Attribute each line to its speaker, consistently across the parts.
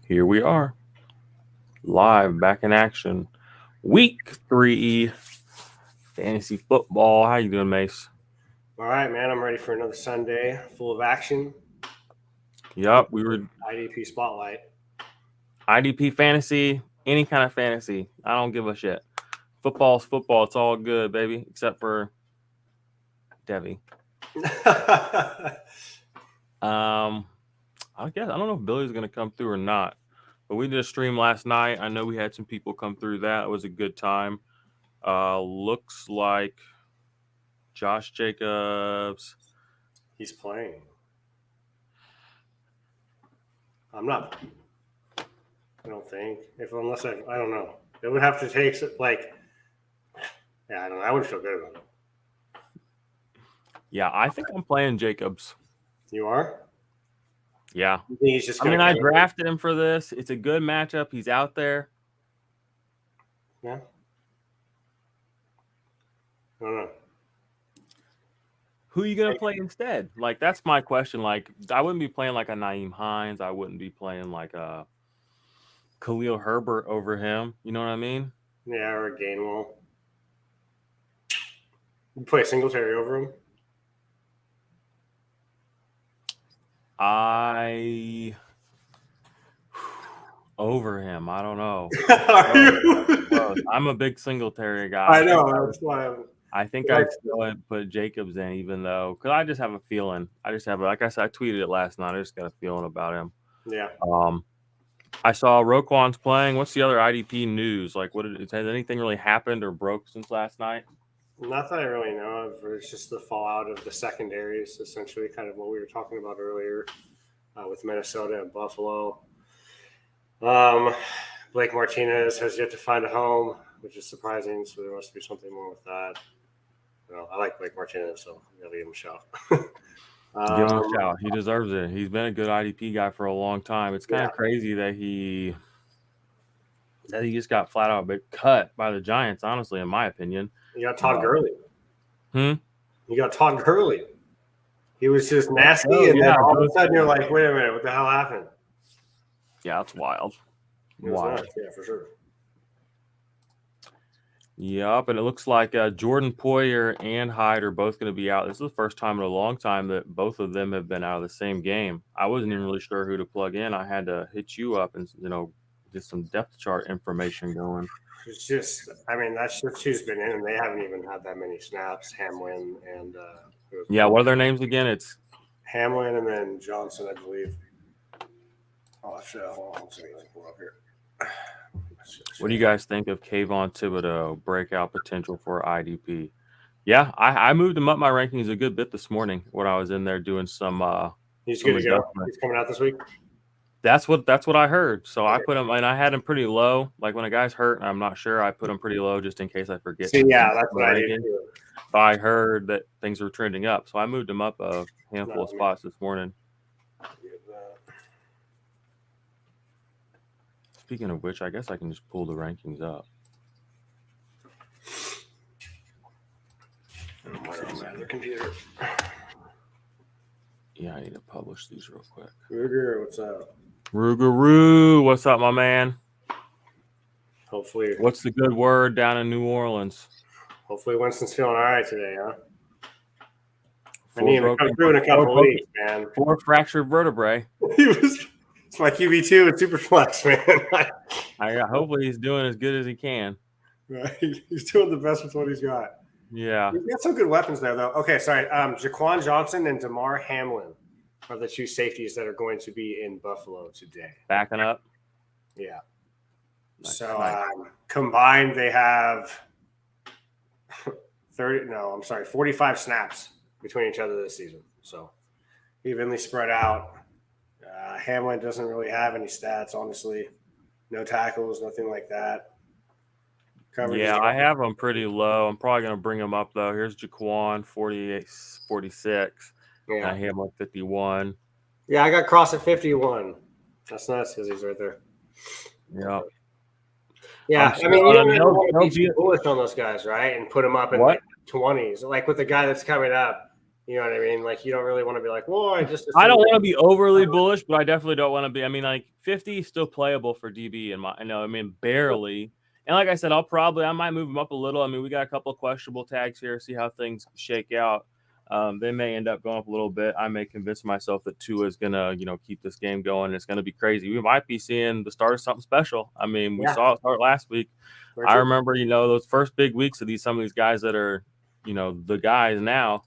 Speaker 1: Here we are, live, back in action. Week 3 fantasy football. How you doing, Mace?
Speaker 2: All right, man. I'm ready for another Sunday full of action.
Speaker 1: Yup, we were
Speaker 2: IDP spotlight.
Speaker 1: IDP fantasy, any kind of fantasy. I don't give a shit. Football's football. It's all good, baby, except for Devi. I guess I don't know if Billy's gonna come through or not. But we did a stream last night. I know we had some people come through that. It was a good time. Looks like Josh Jacobs.
Speaker 2: He's playing. I'm not. I don't think. Unless I don't know. It would have to take I don't know. I would feel good about it.
Speaker 1: Yeah, I think I'm playing Jacobs.
Speaker 2: You are?
Speaker 1: Yeah.
Speaker 2: You think he's just
Speaker 1: I mean, I drafted him for this. It's a good matchup. He's out there.
Speaker 2: Yeah. I don't know.
Speaker 1: Who are you going to play instead? Like, that's my question. Like, I wouldn't be playing like a Naeem Hines. I wouldn't be playing like a Khalil Herbert over him. You know what I mean?
Speaker 2: Yeah, or a Gainwell. You play Singletary over him?
Speaker 1: Over him. I don't know.
Speaker 2: Are you?
Speaker 1: I'm a big Singletary guy.
Speaker 2: I know. That's why
Speaker 1: I think I'd still put Jacobs in, even though, because I just have a feeling. Like I said, I tweeted it last night. I just got a feeling about him.
Speaker 2: Yeah.
Speaker 1: I saw Roquan's playing. What's the other IDP news? Like, has anything really happened or broke since last night?
Speaker 2: Not that I really know of. It's just the fallout of the secondaries, essentially, kind of what we were talking about earlier with Minnesota and Buffalo. Blake Martinez has yet to find a home, which is surprising. So there must be something more with that. Well, I like Blake Martinez, so I gotta give him a shot.
Speaker 1: Give him a shout. He deserves it. He's been a good IDP guy for a long time. It's kind of crazy that he just got flat out cut by the Giants, honestly, in my opinion.
Speaker 2: You got Todd Gurley.
Speaker 1: You
Speaker 2: got Todd Gurley. He was just nasty, and then all of a sudden you're like, wait a minute, what the hell happened?
Speaker 1: Yeah, it's wild.
Speaker 2: Wild. Yeah, for sure.
Speaker 1: Yep, and it looks like Jordan Poyer and Hyde are both going to be out. This is the first time in a long time that both of them have been out of the same game. I wasn't even really sure who to plug in. I had to hit you up and get some depth chart information going.
Speaker 2: It's just, I mean, that's just who's been in, and they haven't even had that many snaps. Hamlin and
Speaker 1: what are their names again? It's
Speaker 2: Hamlin and then Johnson, I believe. Oh shit! Hold on, let's see. We're up here.
Speaker 1: What do you guys think of Kayvon Thibodeau breakout potential for IDP? Yeah, I moved him up my rankings a good bit this morning when I was in there doing some.
Speaker 2: He's good to go. He's coming out this week.
Speaker 1: That's what I heard. So I put him, and I had him pretty low. Like when a guy's hurt, and I'm not sure, I put him pretty low just in case I forget.
Speaker 2: See, yeah, that's what I did.
Speaker 1: But I heard that things were trending up, so I moved him up a handful of spots this morning. Speaking of which, I guess I can just pull the rankings up.
Speaker 2: Other computer.
Speaker 1: Yeah, I need to publish these real quick.
Speaker 2: Ruger, what's up?
Speaker 1: Rugaroo, what's up, my man?
Speaker 2: Hopefully.
Speaker 1: What's the good word down in New Orleans?
Speaker 2: Hopefully Winston's feeling all right today, huh? I need him to come through in a couple of weeks, man.
Speaker 1: 4 fractured vertebrae.
Speaker 2: It's my QB2 with Superflex, man.
Speaker 1: Hopefully he's doing as good as he can.
Speaker 2: Right. He's doing the best with what he's got.
Speaker 1: Yeah.
Speaker 2: He's got some good weapons there, though. Okay, sorry. Jaquan Johnson and Damar Hamlin are the two safeties that are going to be in Buffalo today.
Speaker 1: Backing up?
Speaker 2: Yeah. Nice. So combined, they have 45 snaps between each other this season. So evenly spread out. Hamlin doesn't really have any stats, honestly. No tackles, nothing like that.
Speaker 1: I have him pretty low. I'm probably going to bring him up, though. Here's Jaquan, 48, 46. Yeah. I have him at 51.
Speaker 2: Yeah, I got Cross at 51. That's nice because he's right there.
Speaker 1: Yeah.
Speaker 2: Yeah, I mean, you don't want to be bullish on those guys, right? And put them up in like 20s. Like with the guy that's coming up, You know what I mean? Like, you don't really want to be like, well, I just
Speaker 1: I don't
Speaker 2: assumed.
Speaker 1: want to be overly bullish, but I definitely don't want to be. I mean, like 50 is still playable for DB, I mean, barely. And like I said, I might move him up a little. I mean, we got a couple of questionable tags here, see how things shake out. They may end up going up a little bit. I may convince myself that Tua is gonna, keep this game going. It's gonna be crazy. We might be seeing the start of something special. I mean, we
Speaker 2: Yeah,
Speaker 1: saw it start last week.
Speaker 2: very
Speaker 1: I
Speaker 2: true.
Speaker 1: remember, those first big weeks of some of these guys that are, the guys now.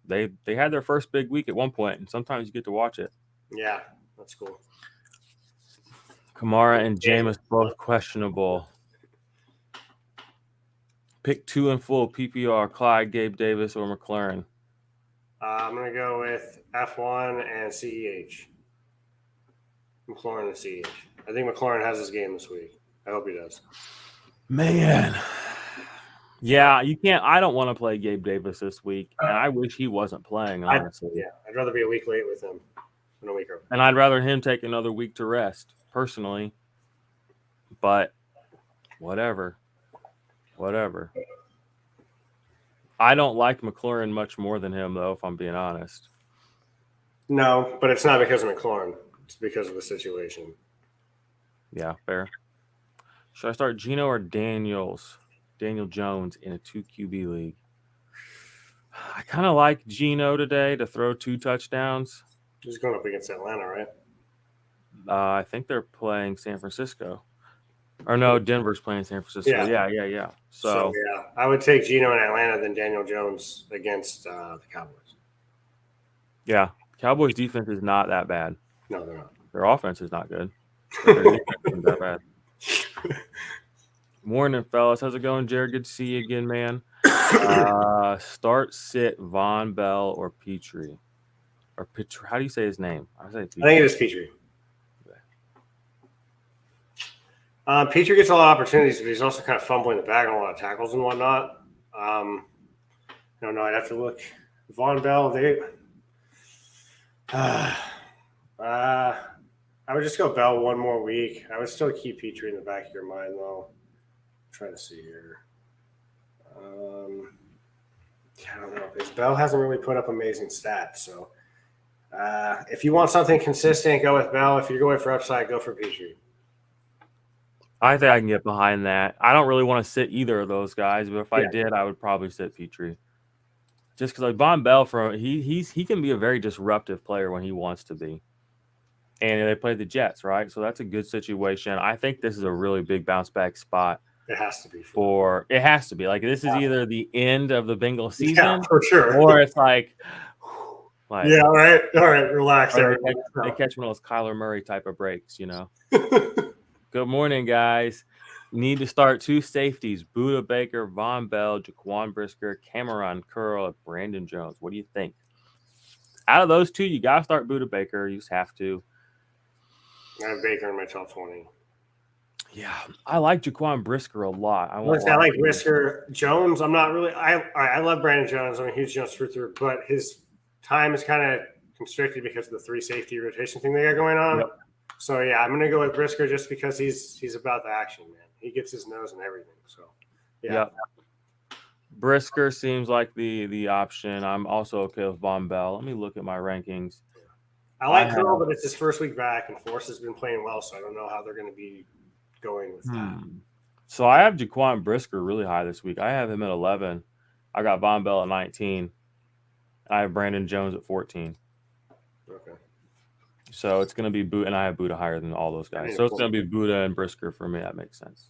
Speaker 1: They had their first big week at one point, and sometimes you get to watch it.
Speaker 2: Yeah, that's cool.
Speaker 1: Kamara and Jameis both questionable. Pick 2 in full PPR: Clyde, Gabe Davis, or McLaurin.
Speaker 2: I'm gonna go with F1 and CEH. McLaurin and CEH. I think McLaurin has his game this week. I hope he does.
Speaker 1: Man. Yeah, you can't. I don't want to play Gabe Davis this week, and I wish he wasn't playing, honestly.
Speaker 2: I'd rather be a week late with him than a week early.
Speaker 1: And I'd rather him take another week to rest, personally. But whatever. I don't like McLaurin much more than him, though, if I'm being honest.
Speaker 2: No, but it's not because of McLaurin. It's because of the situation.
Speaker 1: Yeah, fair. Should I start Geno or Daniel Jones in a 2 QB league? I kind of like Geno today to throw 2 touchdowns.
Speaker 2: He's going up against Atlanta, right?
Speaker 1: I think they're playing San Francisco. Or no, Denver's playing San Francisco. Yeah. So
Speaker 2: yeah, I would take Geno in Atlanta than Daniel Jones against the Cowboys.
Speaker 1: Yeah, Cowboys' defense is not that bad.
Speaker 2: No, they're not.
Speaker 1: Their offense is not good. Their defense isn't that bad. Morning, fellas. How's it going, Jared? Good to see you again, man. Start, sit, Von Bell or Petrie. Or Petrie. How do you say his name?
Speaker 2: I think it is Petrie. Petrie gets a lot of opportunities, but he's also kind of fumbling the bag on a lot of tackles and whatnot. I don't know. I'd have to look. Von Bell, I would just go Bell one more week. I would still keep Petrie in the back of your mind, though. I'm trying to see here. I don't know, because Bell hasn't really put up amazing stats. So if you want something consistent, go with Bell. If you're going for upside, go for Petrie.
Speaker 1: I think I can get behind that. I don't really want to sit either of those guys, but if I did, I would probably sit Petrie. Just because like Von Bell, he can be a very disruptive player when he wants to be. And they played the Jets, right? So that's a good situation. I think this is a really big bounce back spot.
Speaker 2: It has to be.
Speaker 1: It has to be. Like, this is either the end of the Bengals season,
Speaker 2: yeah, for sure,
Speaker 1: or it's like
Speaker 2: yeah, all right, relax.
Speaker 1: They catch one of those Kyler Murray type of breaks, Good morning, guys. Need to start 2 safeties: Buda Baker, Von Bell, Jaquan Brisker, Cameron Curl, Brandon Jones. What do you think? Out of those 2, you got to start Buda Baker. You just have to.
Speaker 2: I have Baker in my top 20.
Speaker 1: Yeah, I like Jaquan Brisker a lot. I
Speaker 2: like Brisker. Jones, I'm not really. I love Brandon Jones. I'm a huge Jones through, but his time is kind of constricted because of the 3 safety rotation thing they got going on. Yep. So yeah, I'm gonna go with Brisker just because he's about the action, man. He gets his nose and everything. So yeah.
Speaker 1: Yep. Brisker seems like the option. I'm also okay with Von Bell. Let me look at my rankings.
Speaker 2: I like Curl, but it's his first week back, and Force has been playing well, so I don't know how they're going to be going with that.
Speaker 1: So I have Jaquan Brisker really high this week. I have him at 11. I got Von Bell at 19. I have Brandon Jones at 14.
Speaker 2: Okay.
Speaker 1: So it's going to be Buda, and I have Buda higher than all those guys. So it's going to be Buda and Brisker for me. That makes sense.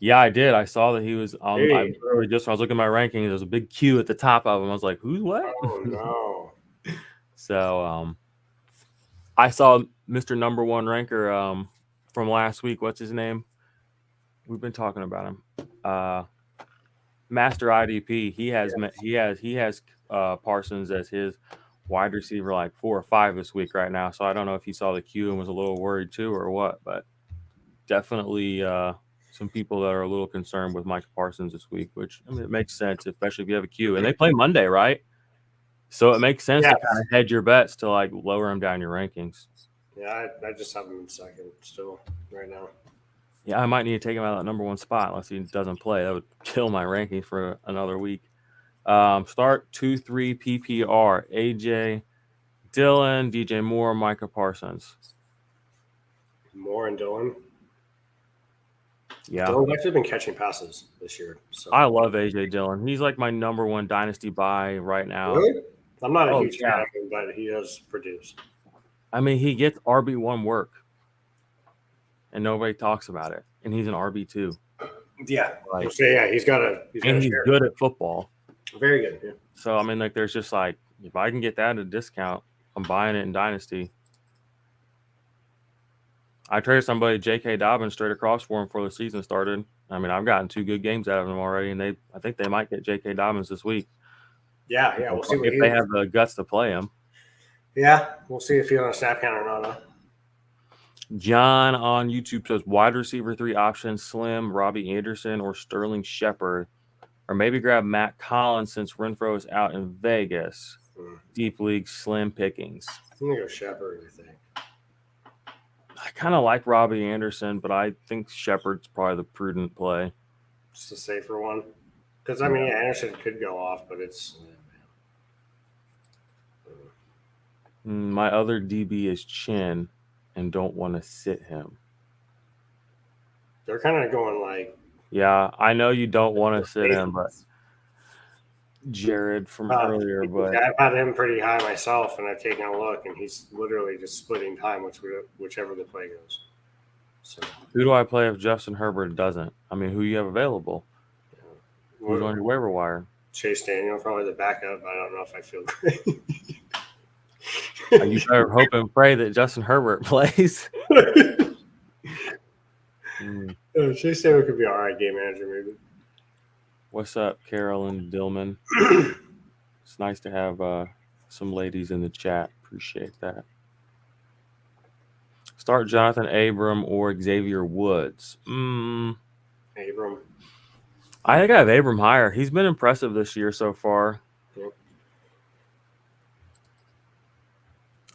Speaker 1: Yeah, I did. I saw that he was on. When I was looking at my rankings, there's a big Q at the top of him. I was like, who's what?
Speaker 2: Oh, no.
Speaker 1: So I saw Mr. Number One ranker from last week. What's his name? We've been talking about him. Master IDP. He has Parsons as his wide receiver like 4 or 5 this week right now. So I don't know if he saw the Q and was a little worried too or what, but definitely some people that are a little concerned with Micah Parsons this week, which it makes sense, especially if you have a Q. And they play Monday, right? So it makes sense to kind of hedge your bets to like lower him down your rankings.
Speaker 2: Yeah, I just have him in second still right now.
Speaker 1: Yeah, I might need to take him out of that number 1 spot unless he doesn't play. That would kill my ranking for another week. Start 2-3 PPR. AJ Dillon, DJ Moore, Micah Parsons.
Speaker 2: Moore and Dillon.
Speaker 1: Yeah.
Speaker 2: Dillon's actually been catching passes this year. So
Speaker 1: I love AJ Dillon. He's like my number one dynasty buy right now.
Speaker 2: really? I'm not a huge fan of him, but he does produce.
Speaker 1: I mean, he gets RB1 work, and nobody talks about it. And he's an RB2.
Speaker 2: Yeah.
Speaker 1: Like,
Speaker 2: he's got a
Speaker 1: and he's good at football.
Speaker 2: Very good. Yeah.
Speaker 1: So I mean, like, there's just like, if I can get that at a discount, I'm buying it in dynasty. I traded somebody J.K. Dobbins straight across for him before the season started. I mean, I've gotten 2 good games out of him already, and I think they might get J.K. Dobbins this week.
Speaker 2: Yeah. We'll see
Speaker 1: if they have the guts to play him.
Speaker 2: Yeah, we'll see if he's on a snap count or not. Huh?
Speaker 1: John on YouTube says wide receiver 3 options: Slim, Robbie Anderson, or Sterling Shepard, or maybe grab Matt Collins since Renfro is out in Vegas. Deep league slim pickings.
Speaker 2: I'm gonna go Shepard, I think.
Speaker 1: I kind of like Robbie Anderson, but I think Shepard's probably the prudent play.
Speaker 2: Just a safer one. Because, I mean, Anderson could go off, but it's...
Speaker 1: My other DB is Chin and don't want to sit him.
Speaker 2: They're kind of going like...
Speaker 1: Yeah, I know you don't want to sit him, but Jared from earlier. But
Speaker 2: I've had him pretty high myself, and I've taken a look, and he's literally just splitting time whichever the play goes. So
Speaker 1: who do I play if Justin Herbert doesn't? I mean, who you have available? Who's on your waiver wire?
Speaker 2: Chase Daniel, probably the backup. I don't know if I feel great.
Speaker 1: You better hope and pray that Justin Herbert plays.
Speaker 2: Chase Daniel could be all right game manager, maybe.
Speaker 1: What's up, Carolyn Dillman? It's nice to have some ladies in the chat. Appreciate that. Start Jonathan Abram or Xavier Woods.
Speaker 2: Abram.
Speaker 1: I think I have Abram higher. He's been impressive this year so far.
Speaker 2: Yep.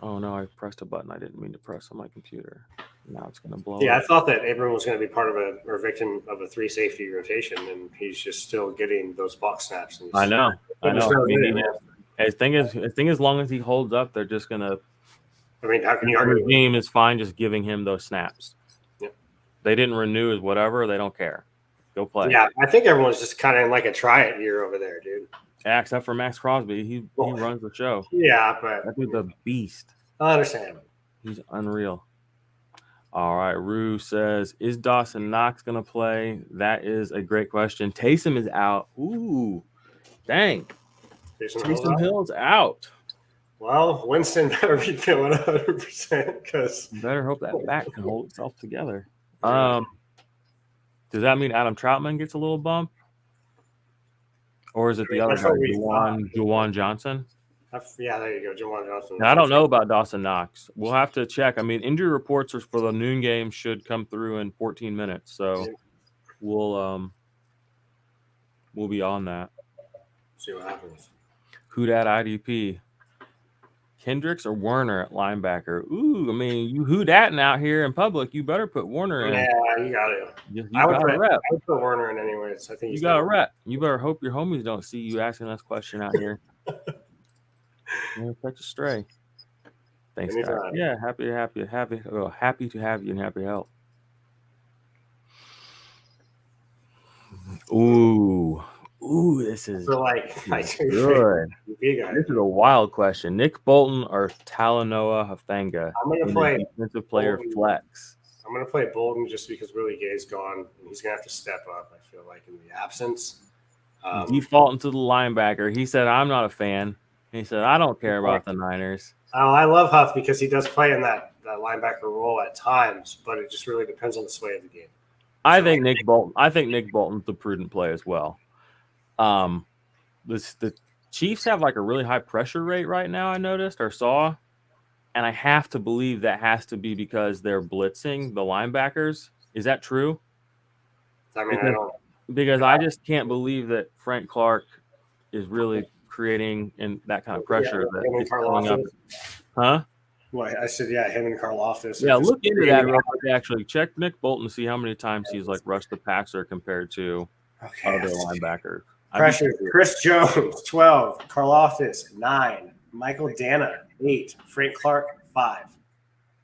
Speaker 1: Oh, no, I pressed a button I didn't mean to press on my computer. Now it's going to blow
Speaker 2: Yeah,
Speaker 1: up.
Speaker 2: I thought that Abram was going to be part of a victim of a 3 safety rotation, and he's just still getting those box snaps. And
Speaker 1: I know. I mean, his thing is, as long as he holds up, they're just going to.
Speaker 2: I mean, how can you argue?
Speaker 1: The team is fine just giving him those snaps.
Speaker 2: Yep.
Speaker 1: They didn't renew as whatever. They don't care. Go play.
Speaker 2: Yeah, I think everyone's just kind of in like a try-it year over there, dude.
Speaker 1: Yeah, except for Max Crosby. He runs the show.
Speaker 2: Yeah, but
Speaker 1: that dude's a beast.
Speaker 2: I understand.
Speaker 1: He's unreal. All right, Rue says, is Dawson Knox going to play? That is a great question. Taysom is out. Ooh, dang. Taysom Hill's out.
Speaker 2: Well, Winston better be feeling 100% because
Speaker 1: better hope that back can hold itself together. Does that mean Adam Troutman gets a little bump? Or is it the other guy, Juwan Johnson?
Speaker 2: Yeah, there you go, Juwan Johnson.
Speaker 1: Now, I don't know about Dawson Knox. We'll have to check. I mean, injury reports for the noon game should come through in 14 minutes, so we'll be on that.
Speaker 2: See what happens.
Speaker 1: Who dat IDP? Kendricks or Werner at linebacker? Ooh, I mean, you who datting out here in public, you better put Werner in.
Speaker 2: Yeah, you got to.
Speaker 1: I would
Speaker 2: put Werner in anyways. I think
Speaker 1: you got a rep. You better hope your homies don't see you asking us question out here. You're such a stray. Thanks, guys. Yeah, happy to have you and happy help. Ooh, this is
Speaker 2: good.
Speaker 1: This is a wild question. Nick Bolton or Talanoa Hufanga?
Speaker 2: I'm going to play
Speaker 1: defensive player flex.
Speaker 2: I'm going to play Bolton just because Willie Gay's gone, and he's going to have to step up, I feel like, in the absence.
Speaker 1: Defaulting to the linebacker. He said, I'm not a fan. He said, I don't care about the Niners.
Speaker 2: Oh, I love Huff because he does play in that linebacker role at times, but it just really depends on the sway of the game.
Speaker 1: I think Nick Bolton's the prudent play as well. The Chiefs have like a really high pressure rate right now, I noticed or saw. And I have to believe that has to be because they're blitzing the linebackers. Is that true?
Speaker 2: I mean,
Speaker 1: because I just can't believe that Frank Clark is really creating that kind of pressure that is coming up. Huh?
Speaker 2: Well, I said, him and Karlaftis.
Speaker 1: Yeah, look into that real quick. Actually, check Nick Bolton to see how many times he's like rushed the passer compared to other linebackers.
Speaker 2: Pressure. Chris Jones, 12. Karlaftis, 9. Michael Dana, 8. Frank Clark, 5.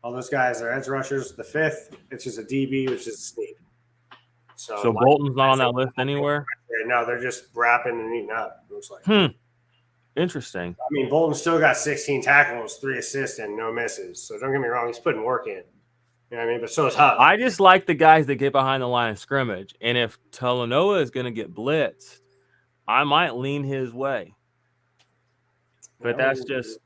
Speaker 2: All those guys are edge rushers. The 5th, it's just a DB, which is a sneak.
Speaker 1: So Bolton's not on that list anywhere?
Speaker 2: No, they're just wrapping and eating up, it looks like.
Speaker 1: Interesting.
Speaker 2: I mean, Bolton still got 16 tackles, 3 assists, and no misses. So don't get me wrong, he's putting work in. You know what I mean? But so is Huff.
Speaker 1: I just like the guys that get behind the line of scrimmage. And if Talanoa is going to get blitzed, I might lean his way. But that's just...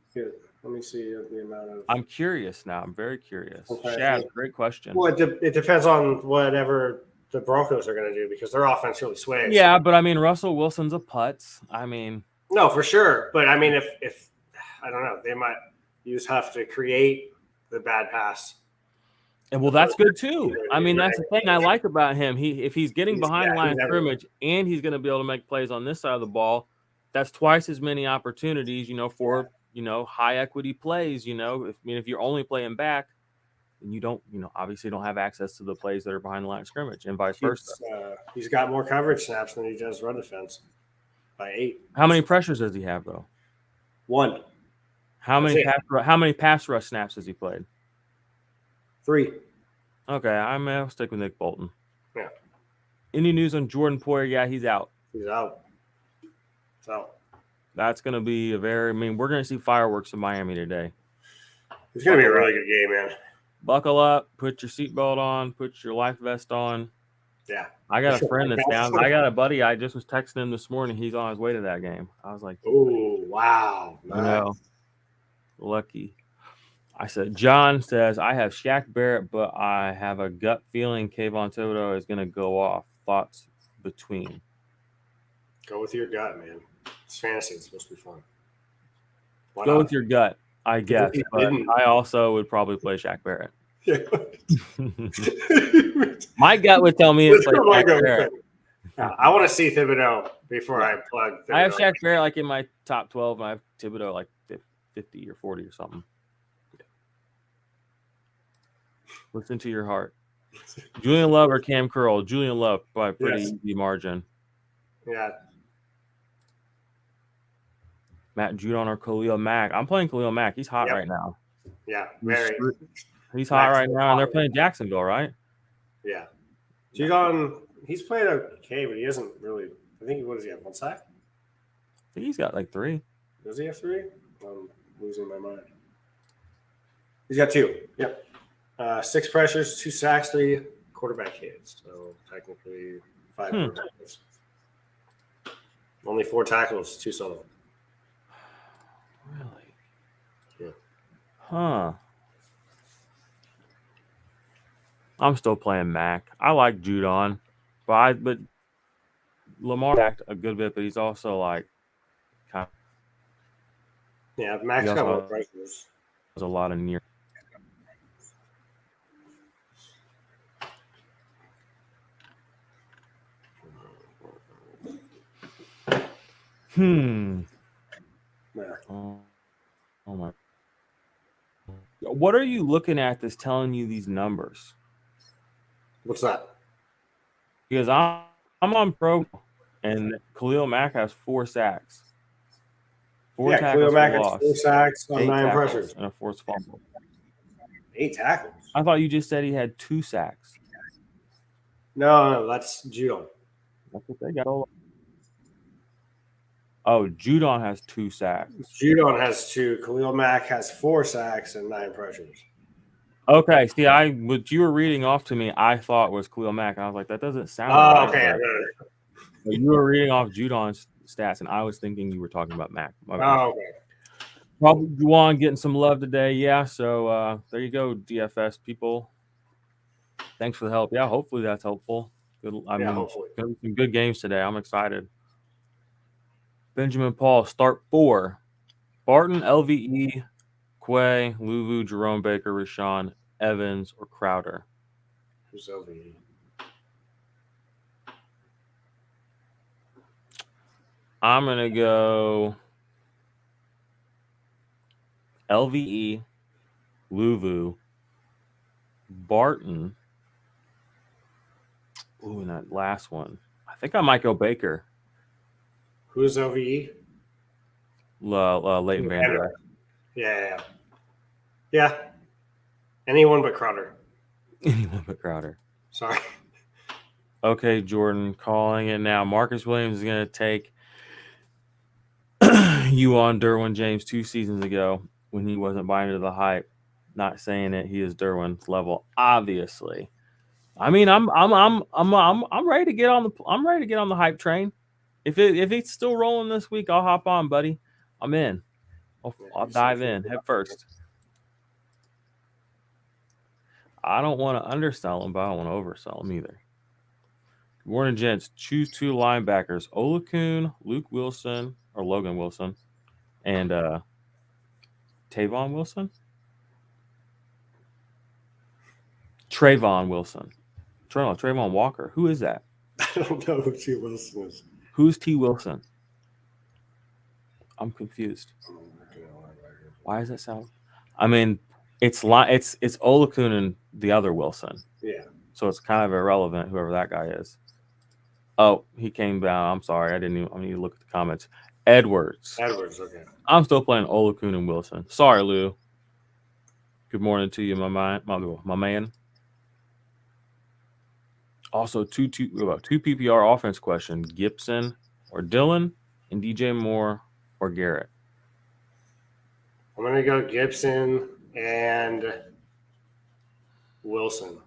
Speaker 2: Let me see the amount of...
Speaker 1: I'm curious now. I'm very curious.
Speaker 2: Okay.
Speaker 1: Shad, great question.
Speaker 2: Well, it depends on whatever the Broncos are going to do because their offense really sways.
Speaker 1: Yeah, but I mean, Russell Wilson's a putz. I mean...
Speaker 2: No, for sure. But I mean, if I don't know, they might use Huff to create the bad pass.
Speaker 1: And well, that's good too. I mean, that's the thing I like about him. If he's getting behind the line of scrimmage and he's going to be able to make plays on this side of the ball, that's twice as many opportunities, for high equity plays. If you're only playing back, then you don't, obviously don't have access to the plays that are behind the line of scrimmage, and vice versa.
Speaker 2: He's got more coverage snaps than he does run defense by 8.
Speaker 1: How many pressures does he have though?
Speaker 2: 1.
Speaker 1: How many pass rush snaps has he played?
Speaker 2: 3.
Speaker 1: Okay, I'll stick with Nick Bolton.
Speaker 2: Yeah.
Speaker 1: Any news on Jordan Poyer? Yeah, he's out.
Speaker 2: He's out. It's out.
Speaker 1: That's going to be we're going to see fireworks in Miami today.
Speaker 2: It's going to be a really good game, man.
Speaker 1: Buckle up, put your seatbelt on, put your life vest on.
Speaker 2: Yeah.
Speaker 1: I got a friend that's down. I got a buddy. I just was texting him this morning. He's on his way to that game. I was like,
Speaker 2: oh, wow. Nice.
Speaker 1: Lucky. I said, John says, I have Shaq Barrett, but I have a gut feeling Kayvon Thibodeau is going to go off. Thoughts between?
Speaker 2: Go with your gut, man. It's fantasy. It's supposed to be fun.
Speaker 1: Go with your gut, I guess. But I also would probably play Shaq Barrett.
Speaker 2: Yeah.
Speaker 1: My gut would tell me it's like Shaq Barrett.
Speaker 2: I want to see Thibodeau before I plug Thibodeau.
Speaker 1: I have Shaq Barrett like in my top 12, and I have Thibodeau like 50 or 40 or something. Listen to your heart. Julian Love or Cam Curl? Julian Love by a pretty easy margin.
Speaker 2: Yeah.
Speaker 1: Matt Judon or Khalil Mack? I'm playing Khalil Mack. He's hot right now.
Speaker 2: Yeah, very.
Speaker 1: He's hot right now, and they're playing Jacksonville, right?
Speaker 2: Yeah. Judon, he's played okay, but he hasn't really. I think, what does he have? 1 sack?
Speaker 1: I think he's got like 3.
Speaker 2: Does he have 3? I'm losing my mind. He's got 2. Yep. 6 pressures, 2 sacks, 3 quarterback hits. So technically 5 quarterback hits. Only 4 tackles, 2 solo.
Speaker 1: Really?
Speaker 2: Yeah.
Speaker 1: Huh. I'm still playing Mac. I like Judon, but Lamar act a good bit, but he's also like kind of.
Speaker 2: Yeah, Mac's got more pressures.
Speaker 1: There's a lot of near.
Speaker 2: Yeah.
Speaker 1: Oh my. What are you looking at that's telling you these numbers?
Speaker 2: What's that?
Speaker 1: Because I'm on Pro, and Khalil Mack has 4 sacks. 4 tackles.
Speaker 2: Khalil Mack has
Speaker 1: loss,
Speaker 2: 4 sacks on 9 pressures.
Speaker 1: And a forced fumble.
Speaker 2: 8 tackles?
Speaker 1: I thought you just said he had 2 sacks.
Speaker 2: No, that's Judon.
Speaker 1: That's what they got. Oh, Judon has 2 sacks.
Speaker 2: Judon has 2. Khalil Mack has 4 sacks and 9 pressures.
Speaker 1: Okay, see, what you were reading off to me, I thought was Khalil Mack. And I was like, that doesn't sound
Speaker 2: right. Okay.
Speaker 1: But you were reading off Judon's stats, and I was thinking you were talking about Mack.
Speaker 2: Okay.
Speaker 1: Probably Juwan getting some love today. Yeah, so there you go, DFS people. Thanks for the help. Yeah, hopefully that's helpful.
Speaker 2: Hopefully.
Speaker 1: Some good games today. I'm excited. Benjamin Paul, start 4. Barton, LVE, Quay, Luvu, Jerome Baker, Rashawn, Evans, or Crowder.
Speaker 2: Who's LVE?
Speaker 1: I'm going to go LVE, Luvu, Barton. Ooh, and that last one. I think I might go Baker.
Speaker 2: Who's OVE?
Speaker 1: Leighton Vander Esch.
Speaker 2: Yeah. Anyone but Crowder.
Speaker 1: Anyone but Crowder.
Speaker 2: Sorry.
Speaker 1: Okay, Jordan, calling it now. Marcus Williams is going to take you on Derwin James 2 seasons ago when he wasn't buying into the hype. Not saying it, he is Derwin's level, obviously. I mean, I'm ready to get on the hype train. If it's still rolling this week, I'll hop on, buddy. I'm in. I'll dive in head first. I don't want to undersell him, but I don't want to oversell him either. Good morning, gents. Choose 2 linebackers: Olakun, Luke Wilson, or Logan Wilson, and Tavon Wilson. Trayvon Wilson. Trayvon Walker. Who is that?
Speaker 2: I don't know who T. Wilson is.
Speaker 1: Who's T. Wilson? I'm confused. Why does that sound? I mean, it's Olakun and the other Wilson.
Speaker 2: Yeah.
Speaker 1: So it's kind of irrelevant, whoever that guy is. Oh, he came down. I'm sorry. I need to look at the comments. Edwards.
Speaker 2: Okay.
Speaker 1: I'm still playing Olakun and Wilson. Sorry, Lou. Good morning to you, my man. Also, two PPR offense question: Gibson or Dillon, and DJ Moore or Garrett.
Speaker 2: I'm gonna go Gibson and Wilson.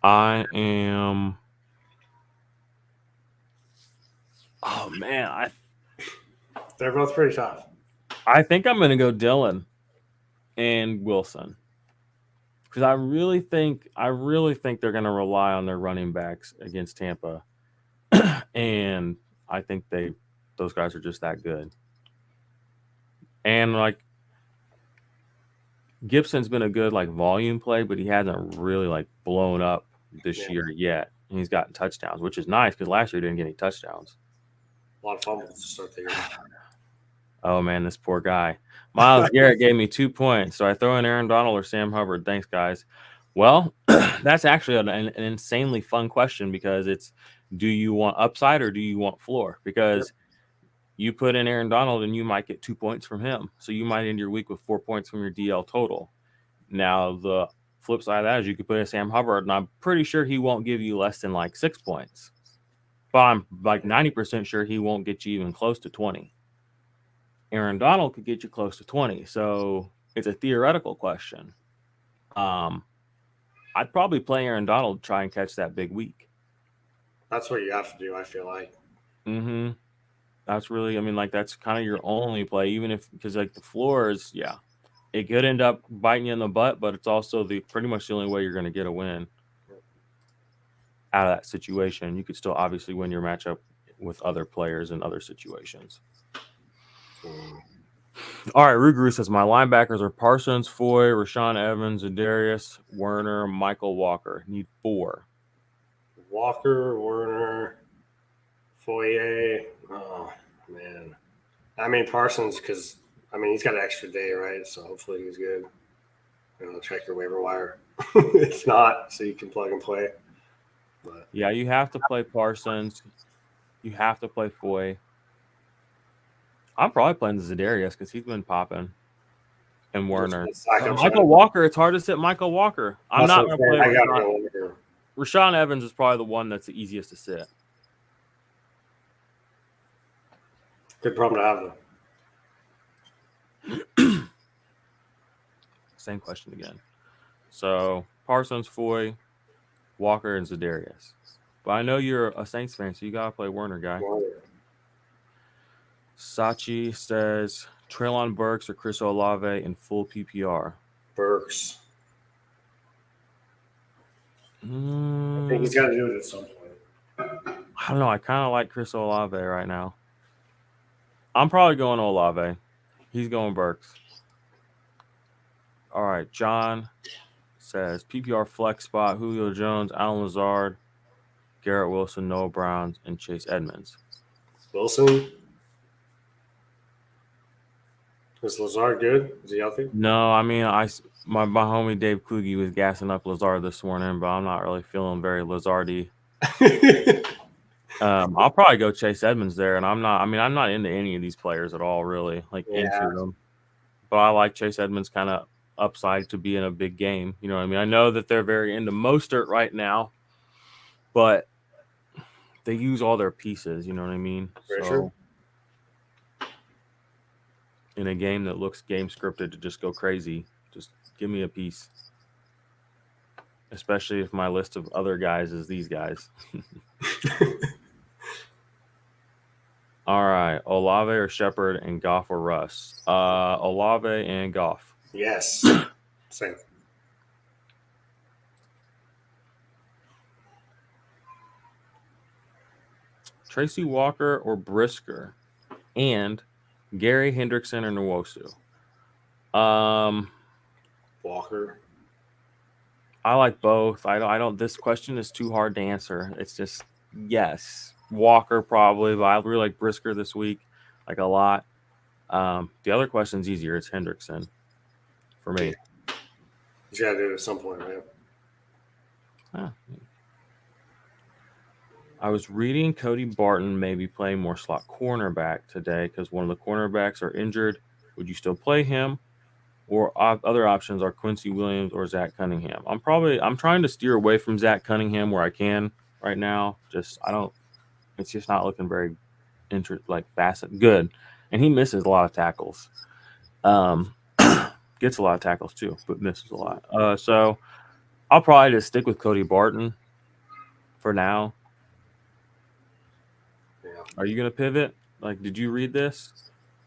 Speaker 1: I am. Oh man,
Speaker 2: they're both pretty tough.
Speaker 1: I think I'm gonna go Dillon and Wilson because I really think they're gonna rely on their running backs against Tampa, and I think those guys are just that good. And like Gibson's been a good like volume play, but he hasn't really like blown up this year yet. And he's gotten touchdowns, which is nice because last year he didn't get any touchdowns.
Speaker 2: A lot of fumbles to start the year.
Speaker 1: Oh man, this poor guy. Myles Garrett gave me 2 points. So I throw in Aaron Donald or Sam Hubbard. Thanks, guys. Well, that's actually an insanely fun question because it's, do you want upside or do you want floor? Because you put in Aaron Donald and you might get 2 points from him. So you might end your week with 4 points from your DL total. Now, the flip side of that is you could put in Sam Hubbard, and I'm pretty sure he won't give you less than like 6 points. But I'm like 90% sure he won't get you even close to 20. Aaron Donald could get you close to 20. So it's a theoretical question. I'd probably play Aaron Donald to try and catch that big week.
Speaker 2: That's what you have to do, I feel like.
Speaker 1: Mm-hmm. That's really, I mean, like that's kind of your only play, even if, because like the floor is, yeah, it could end up biting you in the butt, but it's also pretty much the only way you're going to get a win out of that situation. You could still obviously win your matchup with other players in other situations. All right, Ruguru says my linebackers are Parsons, Foy, Rashaan Evans, Adarius, Werner, Michael Walker. Need 4.
Speaker 2: Walker, Werner, Foye. Oh man, I mean Parsons because he's got an extra day, right? So hopefully he's good. Check your waiver wire. If not, so you can plug and play. But
Speaker 1: yeah, you have to play Parsons. You have to play Foy. I'm probably playing Zadarius because he's been popping. And Werner. Michael Walker, it's hard to sit Michael Walker. I'm not going to play Rashaan. Rashaan Evans is probably the one that's the easiest to sit.
Speaker 2: Good problem to
Speaker 1: have, though. Same question again. So, Parsons, Foy, Walker, and Zadarius. But I know you're a Saints fan, so you got to play Werner, guy. Sachi says Treylon Burks or Chris Olave in full PPR.
Speaker 2: Burks. I think he's got to do it at some point.
Speaker 1: I don't know. I kind of like Chris Olave right now. I'm probably going Olave. He's going Burks. All right. John says PPR flex spot, Julio Jones, Allen Lazard, Garrett Wilson, Noah Brown, and Chase Edmonds.
Speaker 2: Wilson? Is Lazard good? Is he healthy?
Speaker 1: No, I mean, my homie Dave Kluge was gassing up Lazard this morning, but I'm not really feeling very Lazardy. I'll probably go Chase Edmonds there, and I'm not into any of these players at all, really, like into
Speaker 2: Yeah,
Speaker 1: them. But I like Chase Edmonds' kind of upside to be in a big game. You know what I mean? I know that they're very into Mostert right now, but they use all their pieces. You know what I mean?
Speaker 2: very true.
Speaker 1: So in a game that looks game scripted to just go crazy, just give me a piece. Especially if my list of other guys is these guys. All right, Olave or Shepard and Goff or Russ. Olave and Goff.
Speaker 2: Yes. Same.
Speaker 1: Tracy Walker or Brisker, and Gary Hendrickson or Nwosu.
Speaker 2: Walker.
Speaker 1: I like both. I don't. This question is too hard to answer. It's just yes, Walker probably, but I really like Brisker this week, like a lot. The other question's easier. It's Hendrickson for me.
Speaker 2: Yeah. You got to do it at some point, right?
Speaker 1: Huh. I was reading Cody Barton maybe playing more slot cornerback today because one of the cornerbacks are injured. Would you still play him? Or other options are Quincy Williams or Zach Cunningham. I'm trying to steer away from Zach Cunningham where I can right now. It's just not looking very good, and he misses a lot of tackles. Gets a lot of tackles too, but misses a lot. So I'll probably just stick with Cody Barton for now.
Speaker 2: Yeah.
Speaker 1: Are you gonna pivot? Like, did you read this?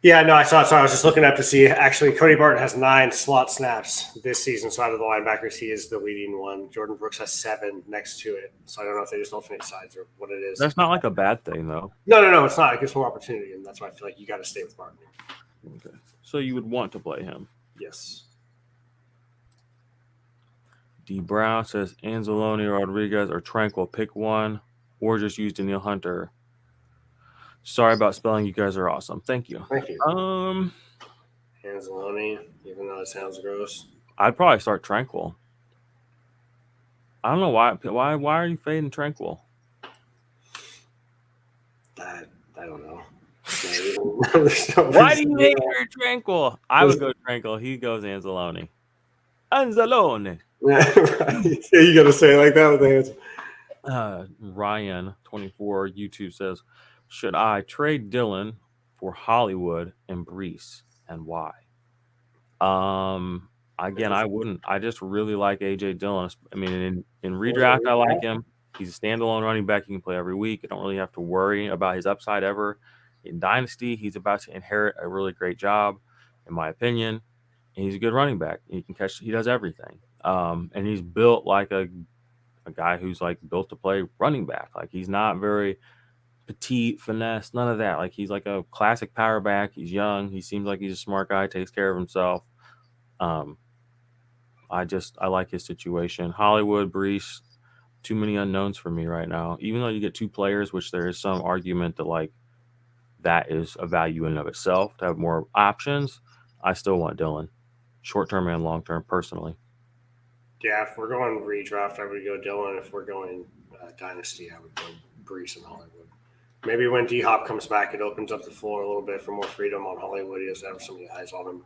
Speaker 2: Yeah, no, I saw it. So I was just looking up to see. Actually, Cody Barton has 9 slot snaps this season. So out of the linebackers, he is the leading one. Jordan Brooks has 7 next to it. So I don't know if they just alternate sides or what it is.
Speaker 1: That's not like a bad thing, though.
Speaker 2: No, it's not. It gives more opportunity, and that's why I feel like you got to stay with Barton.
Speaker 1: Okay, so you would want to play him.
Speaker 2: Yes.
Speaker 1: D. Brown says Anzalone, Rodriguez, or Tranquil. Pick one, or just use Danielle Hunter. Sorry about spelling. You guys are awesome. Thank you.
Speaker 2: Thank you. Anzalone, even though it sounds gross.
Speaker 1: I'd probably start Tranquil. I don't know why. Why are you fading Tranquil?
Speaker 2: I don't know.
Speaker 1: Why do you hate your Tranquil? I would go Tranquil. He goes Anzalone. Anzalone.
Speaker 2: Right. You got to say it like that with the hands.
Speaker 1: Ryan 24 YouTube says, should I trade Dylan for Hollywood and Brees, and why? Again, I wouldn't. I just really like AJ Dillon. I mean, in redraft, I like him. He's a standalone running back. He can play every week. You don't really have to worry about his upside ever. In Dynasty, he's about to inherit a really great job, in my opinion. And he's a good running back. He can catch. He does everything. And he's built like a guy who's like built to play running back. Like he's not very petite, finesse, none of that. Like he's like a classic power back. He's young. He seems like he's a smart guy. Takes care of himself. I like his situation. Hollywood, Brees, too many unknowns for me right now. Even though you get 2 players, which there is some argument that like that is a value in and of itself to have more options, I still want Dylan, short term and long term, personally.
Speaker 2: Yeah, if we're going redraft, I would go Dylan. If we're going Dynasty, I would go Brees and Hollywood. Maybe when D Hop comes back, it opens up the floor a little bit for more freedom on Hollywood. He doesn't have so many eyes on him.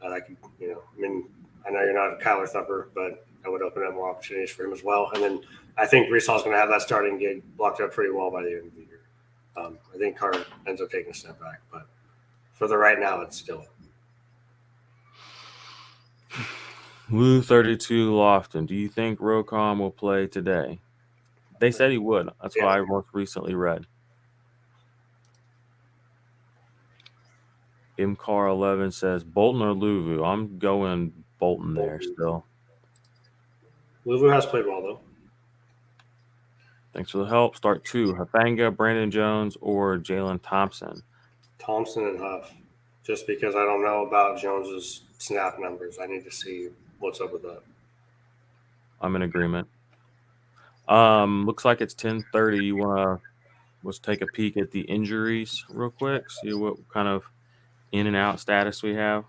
Speaker 2: That could, I know you're not a Kyler Thumper, but I would open up more opportunities for him as well. And then I think Brees Hall's going to have that starting gig blocked up pretty well by the end of the year. I think Carr ends up taking a step back, but for the right now, it's still.
Speaker 1: Woo 32 Lofton. Do you think Rocom will play today? They said he would. That's what I most recently read. MCAR11 says Bolton or Luvu. I'm going Bolton there still.
Speaker 2: Luvu has played well, though.
Speaker 1: Thanks for the help. Start 2. Hafanga, Brandon Jones, or Jalen Thompson?
Speaker 2: Thompson and Huff. Just because I don't know about Jones's snap numbers. I need to see what's up with that.
Speaker 1: I'm in agreement. Looks like it's 10:30. You want to let's take a peek at the injuries real quick. See what kind of in and out status we have?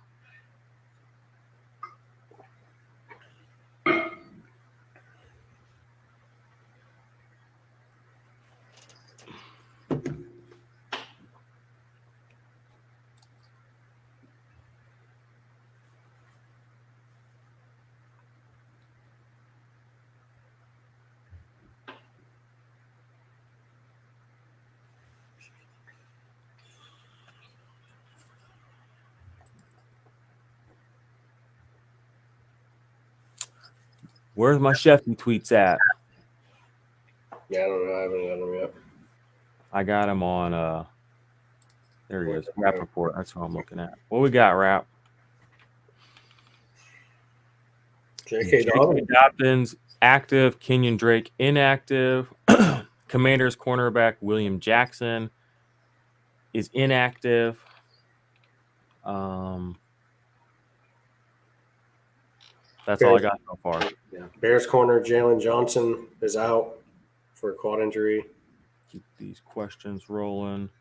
Speaker 1: Where's my Sheffy tweets at?
Speaker 2: Yeah, I don't know. I haven't got them yet.
Speaker 1: I got him on there he is. Rap report. That's what I'm looking at. What we got, Rap?
Speaker 2: J.K.
Speaker 1: Dobbins active, Kenyon Drake inactive. Commanders cornerback William Jackson is inactive. That's all I got so far.
Speaker 2: Yeah. Bears corner Jalen Johnson is out for a quad injury.
Speaker 1: Keep these questions rolling.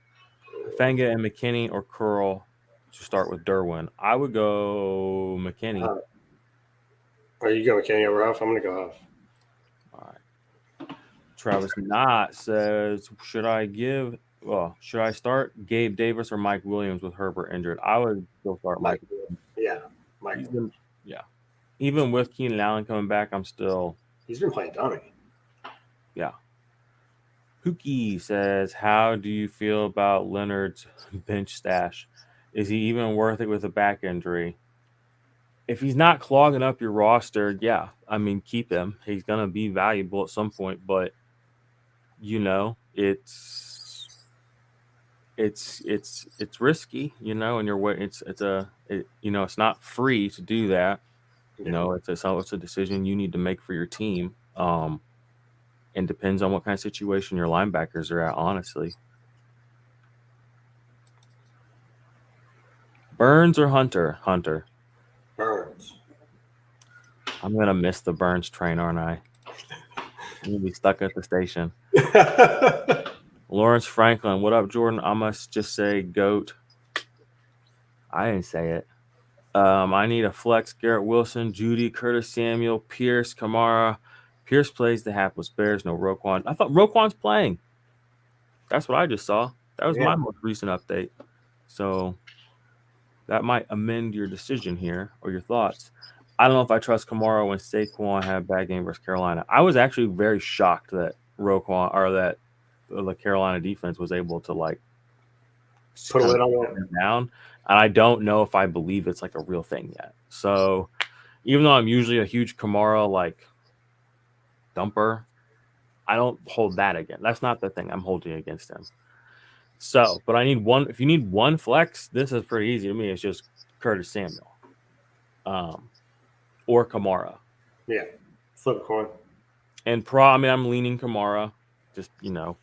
Speaker 1: Fanga and McKinney or Curl to start with Derwin. I would go McKinney.
Speaker 2: Are you going McKinney over Huff? I'm going to go Huff.
Speaker 1: All right. Travis Knott says, should I start Gabe Davis or Mike Williams with Herbert injured? I would still start Mike.
Speaker 2: Yeah, Mike.
Speaker 1: Yeah. Even with Keenan Allen coming back,
Speaker 2: he's been playing dummy.
Speaker 1: Yeah. Pookie says, how do you feel about Leonard's bench stash? Is he even worth it with a back injury? If he's not clogging up your roster, yeah, I mean, keep him. He's going to be valuable at some point, but it's risky, and it's not free to do that. It's a decision you need to make for your team. And depends on what kind of situation your linebackers are at, honestly. Burns or Hunter? Hunter.
Speaker 2: Burns.
Speaker 1: I'm going to miss the Burns train, aren't I? I'm going to be stuck at the station. Lawrence Franklin. What up, Jordan? I must just say GOAT. I didn't say it. I need a flex. Garrett Wilson, Judy, Curtis Samuel, Pierce, Kamara. Pierce plays the hapless Bears. No Roquan. I thought Roquan's playing. That's what I just saw. That was my most recent update. So that might amend your decision here or your thoughts. I don't know if I trust Kamara when Saquon had a bad game versus Carolina. I was actually very shocked that Roquan or that the Carolina defense was able to
Speaker 2: put a lid on it
Speaker 1: down. And I don't know if I believe it's a real thing yet. So even though I'm usually a huge Kamara dumper, I don't hold that again. That's not the thing I'm holding against him. So, but I need one. If you need one flex, this is pretty easy to me. It's just Curtis Samuel, or Kamara.
Speaker 2: Yeah, flip a coin.
Speaker 1: And I'm leaning Kamara, just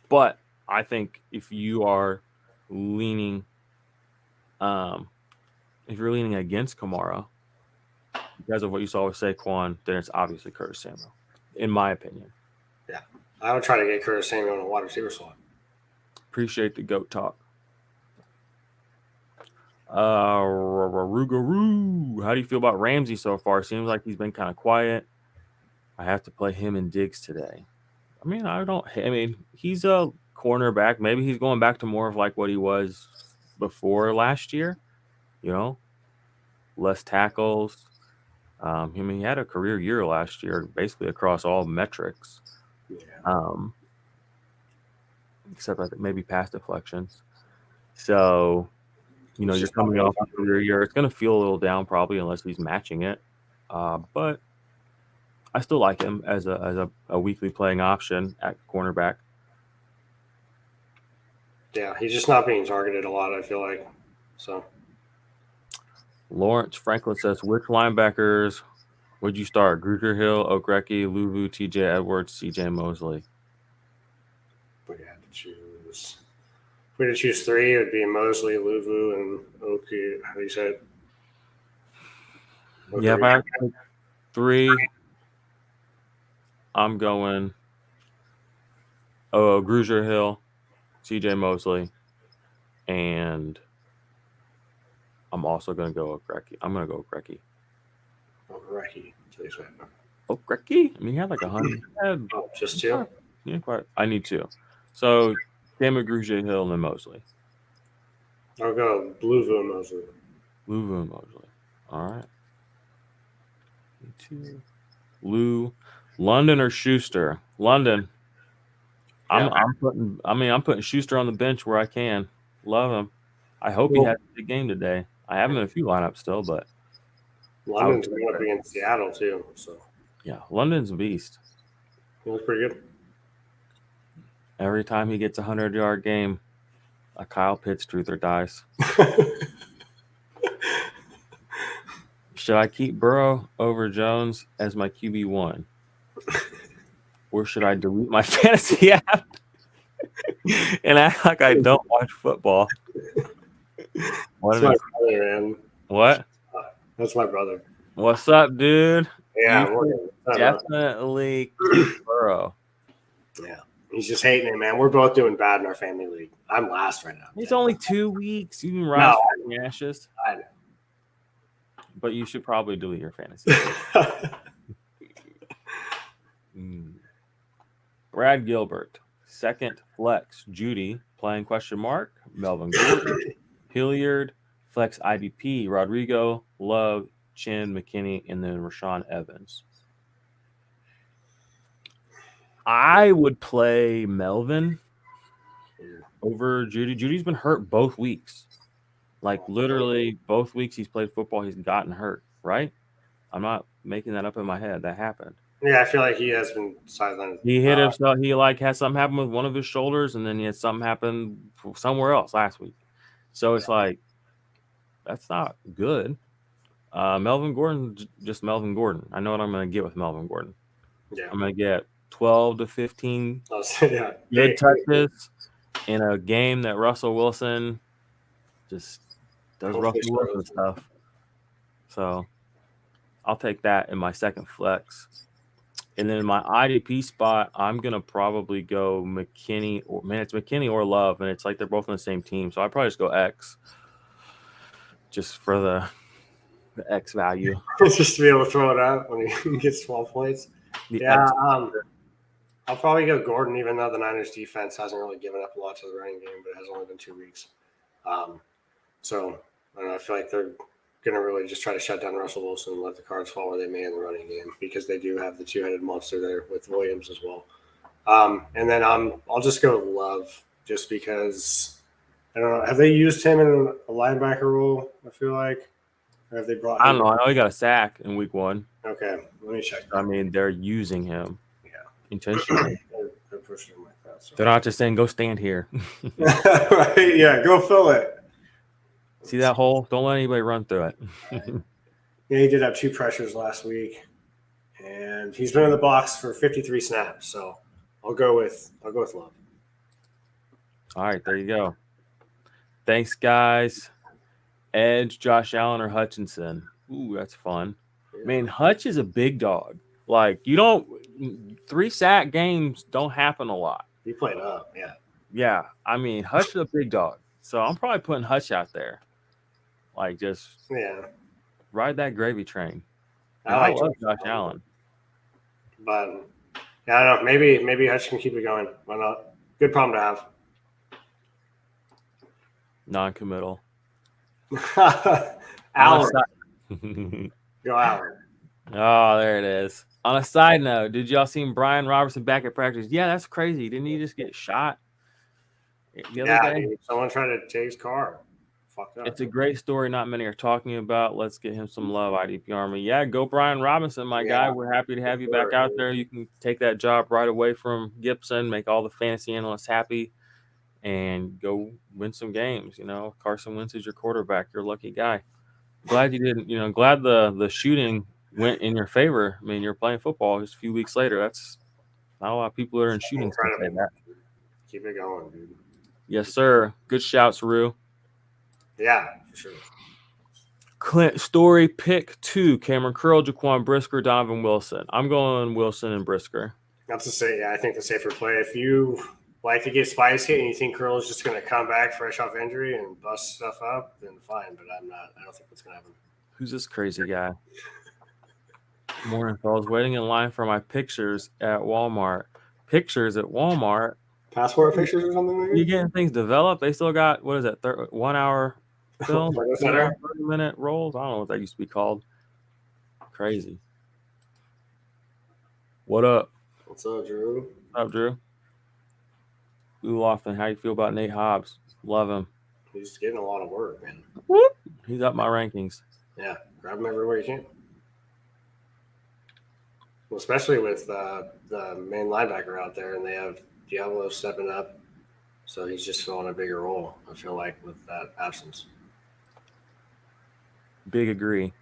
Speaker 1: But I think if you are leaning, if you're leaning against Kamara because of what you saw with Saquon, then it's obviously Curtis Samuel, in my opinion.
Speaker 2: Yeah, I would try to get Curtis Samuel in a wide receiver slot.
Speaker 1: Appreciate the GOAT talk. Rugaroo. How do you feel about Ramsey so far? Seems like he's been kind of quiet. I have to play him and Diggs today. He's a cornerback. Maybe he's going back to more of what he was before last year. Less tackles. He had a career year last year, basically across all metrics.
Speaker 2: Yeah.
Speaker 1: Except I think maybe pass deflections. So, you're coming off a career year. It's going to feel a little down probably unless he's matching it. But I still like him as a weekly playing option at cornerback.
Speaker 2: Yeah, he's just not being targeted a lot, I feel like. So
Speaker 1: Lawrence Franklin says, which linebackers would you start? Grugier Hill, Okreki, Luvu, TJ Edwards, CJ Mosley.
Speaker 2: We had to choose. If we had to choose three, it would be Mosley, Luvu, and Oki. How do you say it?
Speaker 1: Yeah, if I have to pick three, I'm going Grugier Hill, CJ Mosley, and I'm also going to go Okreki. I'm going to go Okreki.
Speaker 2: Oh, Ricky.
Speaker 1: Okreki? I mean, he had like 100.
Speaker 2: Oh, just two?
Speaker 1: Yeah, quite. I need two. So, Cameron Grugier Hill and then Mosley.
Speaker 2: I'll go Blue Vu Mosley.
Speaker 1: Lou and Mosley. All right. Two. Lou. London or Schuster? London. I'm putting Schuster on the bench where I can. Love him. I hope he has a big game today. I have him in a few lineups still, but
Speaker 2: London's going to be in Seattle too. So
Speaker 1: yeah, London's a beast.
Speaker 2: he looks pretty good.
Speaker 1: Every time he gets a 100-yard game, a Kyle Pitts truth or dies. Should I keep Burrow over Jones as my QB1? Or should I delete my fantasy app and act like I don't watch football?
Speaker 2: That's my brother, man.
Speaker 1: What?
Speaker 2: That's my brother.
Speaker 1: What's up, dude?
Speaker 2: Yeah,
Speaker 1: definitely keep Burrow.
Speaker 2: Yeah. He's just hating it, man. We're both doing bad in our family league. I'm last right now.
Speaker 1: It's only 2 weeks. You can rise from the ashes.
Speaker 2: I know.
Speaker 1: But you should probably delete your fantasy. Brad Gilbert, second flex. Judy playing ? Melvin Gordon, Hilliard, flex IDP, Rodrigo, Love, Chin, McKinney, and then Rashawn Evans. I would play Melvin over Judy. Judy's been hurt both weeks. Like literally both weeks he's played football, he's gotten hurt, right? I'm not making that up in my head. That happened.
Speaker 2: Yeah, I feel like he has been sidelined.
Speaker 1: He hit himself. He had something happen with one of his shoulders, and then he had something happen somewhere else last week. So it's like that's not good. Melvin Gordon, just Melvin Gordon. I know what I'm going to get with Melvin Gordon.
Speaker 2: Yeah,
Speaker 1: I'm going to get 12 to 15
Speaker 2: good
Speaker 1: touches in a game that Russell Wilson just does Russell Wilson stuff. So I'll take that in my second flex. And then in my IDP spot, I'm going to probably go McKinney it's McKinney or Love, and it's like they're both on the same team. So I'd probably just go X just for the X value.
Speaker 2: Just to be able to throw it out when he gets 12 points. I'll probably go Gordon, even though the Niners defense hasn't really given up a lot to the running game, but it has only been 2 weeks. So I don't know, I feel like they're going to really just try to shut down Russell Wilson and let the cards fall where they may in the running game because they do have the two-headed monster there with Williams as well. And then I'll just go Love just because I don't know. Have they used him in a linebacker role? I feel like, or have they brought?
Speaker 1: I don't know. I know he got a sack in week 1.
Speaker 2: Okay, let me check.
Speaker 1: I mean, they're using him.
Speaker 2: Yeah,
Speaker 1: intentionally.
Speaker 2: They're pushing him like that. So.
Speaker 1: They're not just saying go stand here.
Speaker 2: Right? Yeah, go fill it.
Speaker 1: See that hole? Don't let anybody run through it.
Speaker 2: Yeah, he did have 2 pressures last week, and he's been in the box for 53 snaps. So I'll go with Love.
Speaker 1: All right, there you go. Thanks, guys. Edge, Josh Allen, or Hutchinson? Ooh, that's fun. Yeah. Man, Hutch is a big dog. Like 3-sack games don't happen a lot.
Speaker 2: He played up, yeah.
Speaker 1: Yeah, I mean Hutch is a big dog, so I'm probably putting Hutch out there. Like just ride that gravy train. I love Josh Allen,
Speaker 2: but I don't know. Maybe Hutch can keep it going. Why not? Good problem to have.
Speaker 1: Non-committal.
Speaker 2: Allen. Go Allen.
Speaker 1: Oh, there it is. On a side note, did y'all see Brian Robertson back at practice? Yeah, that's crazy. Didn't he just get shot the other day?
Speaker 2: Dude, someone tried to take his car. Fucked up.
Speaker 1: It's a great story not many are talking about. Let's get him some love, IDP Army. Yeah, go Brian Robinson, my guy. We're happy to have you back out there. You can take that job right away from Gibson, make all the fantasy analysts happy, and go win some games. Carson Wentz is your quarterback. You're a lucky guy. Glad you didn't, glad the shooting went in your favor. I mean, you're playing football just a few weeks later. That's not a lot of people that are in shooting. That.
Speaker 2: Keep it going, dude.
Speaker 1: Yes, sir. Good shouts, Rue.
Speaker 2: Yeah, for sure.
Speaker 1: Clint Story, pick 2. Cameron Curl, Jaquan Brisker, Donovan Wilson. I'm going Wilson and Brisker.
Speaker 2: That's the same. Yeah, I think the safer play. If you Like to get spicy and you think Curl's just going to come back fresh off injury and bust stuff up, then fine. But I'm not. I don't think that's going to happen.
Speaker 1: Who's this crazy guy? Morning, fellas. Waiting in line for my pictures at Walmart. Pictures at Walmart?
Speaker 2: Passport pictures or something like
Speaker 1: You
Speaker 2: that?
Speaker 1: getting things developed? They still got, what is that, 1 hour film? 1 hour, 30-minute rolls? I don't know what that used to be called. Crazy. What up?
Speaker 2: What's up, Drew?
Speaker 1: What's up, Drew? Lou Lofton, how you feel about Nate Hobbs? Love him.
Speaker 2: He's getting a lot of work, man.
Speaker 1: Whoop. He's up my rankings.
Speaker 2: Yeah, grab him everywhere you can. Well, especially with the main linebacker out there, and they have Diablo stepping up, so he's just filling a bigger role. I feel like with that absence.
Speaker 1: Big agree.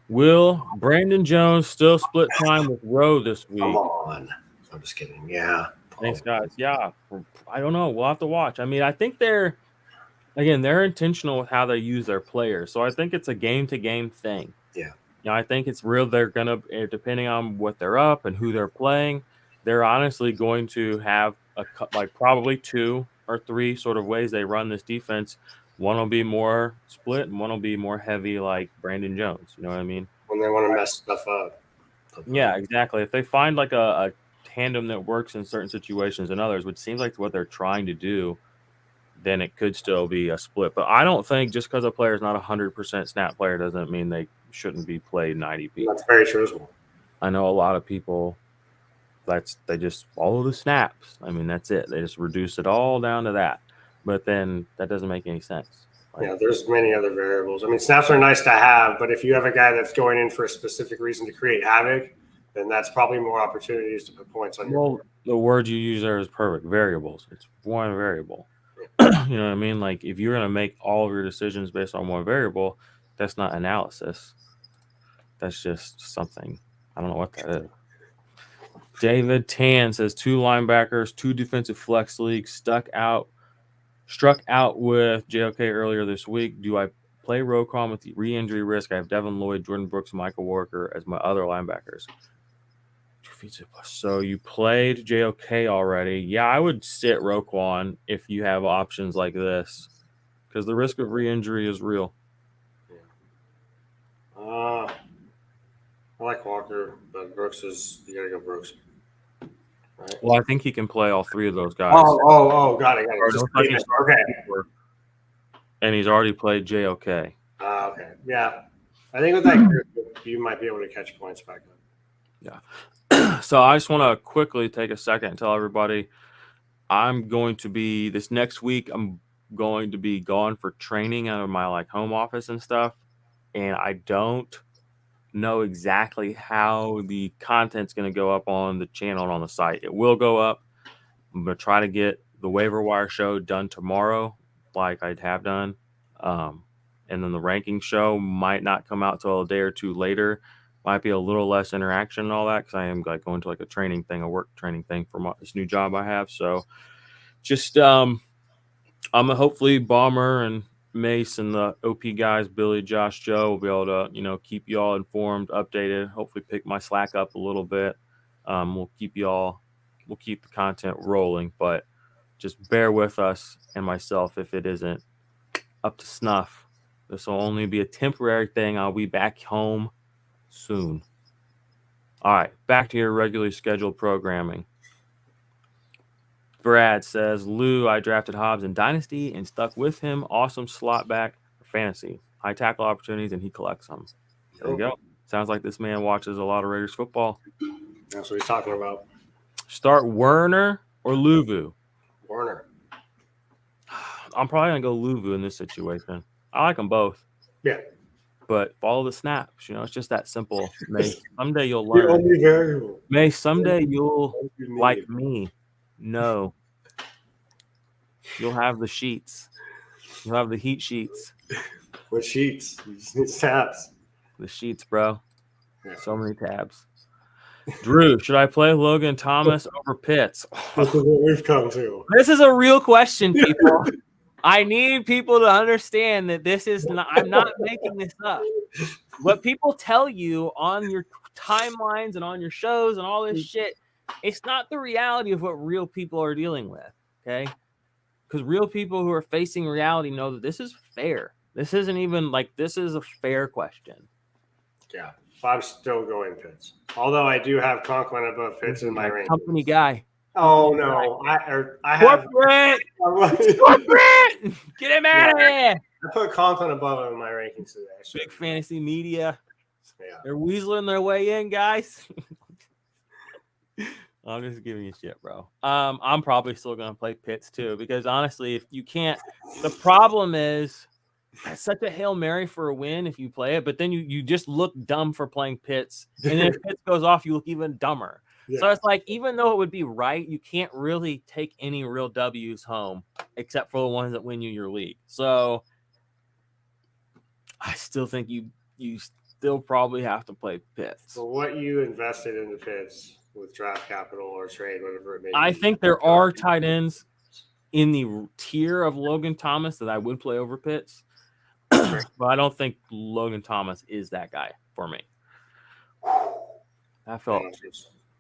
Speaker 1: Will Brandon Jones still split time with Rowe this week?
Speaker 2: Come on. I'm just kidding. Yeah.
Speaker 1: Thanks, guys. Yeah, I don't know. We'll have to watch. I mean, I think they're intentional with how they use their players. So I think it's a game-to-game thing.
Speaker 2: Yeah.
Speaker 1: I think it's real. They're going to, depending on what they're up and who they're playing, they're honestly going to have probably 2 or 3 sort of ways they run this defense. One will be more split and one will be more heavy like Brandon Jones. You know what I mean?
Speaker 2: When they want to mess stuff up.
Speaker 1: Yeah, exactly. If they find like a tandem that works in certain situations and others, which seems like what they're trying to do, then it could still be a split. But I don't think just because a player is not 100% snap player doesn't mean they shouldn't be played in IDP.
Speaker 2: That's very truthful.
Speaker 1: I know a lot of people they just follow the snaps. I mean, that's it. They just reduce it all down to that. But then that doesn't make any sense.
Speaker 2: Yeah, there's many other variables. I mean, snaps are nice to have, but if you have a guy that's going in for a specific reason to create havoc, then that's probably more opportunities to put points on your board.
Speaker 1: The word you use there is perfect. Variables. It's one variable. You know what I mean? Like if you're going to make all of your decisions based on one variable, that's not analysis. That's just something. I don't know what that is. David Tan says 2 linebackers, 2 defensive flex leagues, struck out with JOK earlier this week. Do I play Roquan with the re-injury risk? I have Devin Lloyd, Jordan Brooks, Michael Walker as my other linebackers. So you played JOK already. Yeah, I would sit Roquan if you have options like this because the risk of re-injury is real.
Speaker 2: I like Walker, but Brooks you got to go Brooks.
Speaker 1: Right. Well, I think he can play all 3 of those guys.
Speaker 2: Got it. Okay.
Speaker 1: And he's already played JOK.
Speaker 2: Okay. Yeah. I think with that group, you might be able to catch points back up.
Speaker 1: Yeah. So I just want to quickly take a second and tell everybody I'm going to be this next week. I'm going to be gone for training out of my home office and stuff. And I don't know exactly how the content's going to go up on the channel and on the site. It will go up. I'm going to try to get the waiver wire show done tomorrow, like I have done. And then the ranking show might not come out till a day or 2 later. Might be a little less interaction and all that because I am going to a training thing, a work training thing for this new job I have. So just I'm hopefully Bomber and Mace and the OP guys, Billy, Josh, Joe, will be able to, keep you all informed, updated, hopefully pick my Slack up a little bit. We'll keep the content rolling, but just bear with us and myself if it isn't up to snuff. This will only be a temporary thing. I'll be back home soon. All right, back to your regularly scheduled programming. Brad says, Lou, I drafted Hobbs in Dynasty and stuck with him. Awesome slot back for fantasy. High tackle opportunities, and he collects them. There you go. Sounds like this man watches a lot of Raiders football.
Speaker 2: That's what he's talking about.
Speaker 1: Start Werner or Luvu?
Speaker 2: Werner.
Speaker 1: I'm probably going to go Luvu in this situation. I like them both.
Speaker 2: Yeah.
Speaker 1: But follow the snaps. It's just that simple. May someday you'll learn. May someday you'll, like me, know. You'll have the sheets. You'll have the heat sheets.
Speaker 2: What sheets? It's tabs.
Speaker 1: The sheets, bro. Yeah. So many tabs. Drew, should I play Logan Thomas over Pitts?
Speaker 2: This is what we've come to.
Speaker 1: This is a real question, people. I need people to understand that this is not, I'm not making this up. What people tell you on your timelines and on your shows and all this shit it's not the reality of what real people are dealing with. Okay. Because real people who are facing reality know that this is fair. This isn't even like this is a fair question.
Speaker 2: Yeah. I'm still going Pitts. Although I do have Conklin above Pitts in my rankings.
Speaker 1: Company guy.
Speaker 2: Oh no, I have
Speaker 1: Corporate. Corporate. Get him out of here.
Speaker 2: I put Conklin above him in my rankings today.
Speaker 1: Big fantasy media.
Speaker 2: Yeah.
Speaker 1: They're weaseling their way in, guys. I'm just giving you shit, bro. I'm probably still gonna play Pitts too, because honestly, if you can't, the problem is that's such a Hail Mary for a win if you play it, but then you just look dumb for playing Pitts. And then if Pitts goes off, you look even dumber. Yeah. So it's like, even though it would be right, you can't really take any real W's home except for the ones that win you your league. So I still think you still probably have to play Pitts.
Speaker 2: For what you invested into Pitts with draft capital or trade, whatever it may be.
Speaker 1: I think there are tight ends in the tier of Logan Thomas that I would play over Pitts. But I don't think Logan Thomas is that guy for me. I felt.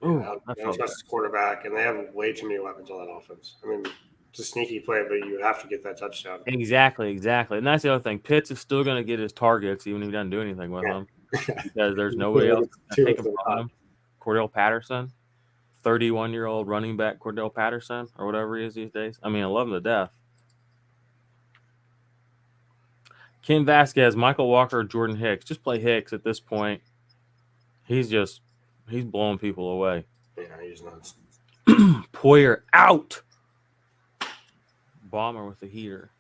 Speaker 2: I felt that's quarterback, and they have way too many weapons on that offense. I mean, it's a sneaky play, but you have to get that touchdown.
Speaker 1: Exactly. And that's the other thing. Pitts is still going to get his targets, even if he doesn't do anything with them, because there's nobody else to take him from him. Cordell Patterson, 31-year-old running back Cordell Patterson, or whatever he is these days. I mean, I love him to death. Ken Vasquez, Michael Walker, Jordan Hicks. Just play Hicks at this point. He's blowing people away.
Speaker 2: Yeah, he's nuts.
Speaker 1: Poyer out. Bomber with the heater.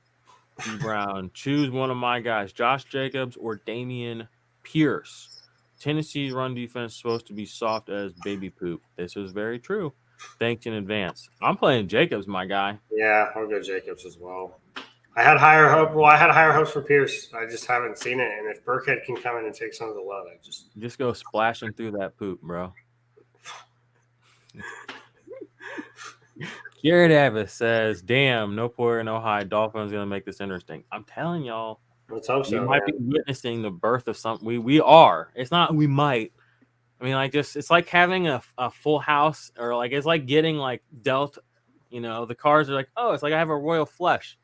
Speaker 1: D. Brown. Choose one of my guys, Josh Jacobs or Damian Pierce. Tennessee's run defense is supposed to be soft as baby poop. This is very true. Thanks in advance. I'm playing Jacobs, my guy.
Speaker 2: Yeah, I'll go Jacobs as well. I had higher hope. Well, I had higher hopes for Pierce. I just haven't seen it. And if Burkhead can come in and take some of the love, I just
Speaker 1: go splashing through that poop, bro. Jared Avis says, "Damn, no Poyer, no Hyde. Dolphins gonna make this interesting." I'm telling y'all.
Speaker 2: Let's hope so.
Speaker 1: You might be witnessing the birth of something. We are. It's not. We might. I mean, like, just it's like having a full house, or like it's like getting like dealt. You know, the cards are like, oh, it's like I have a royal flush.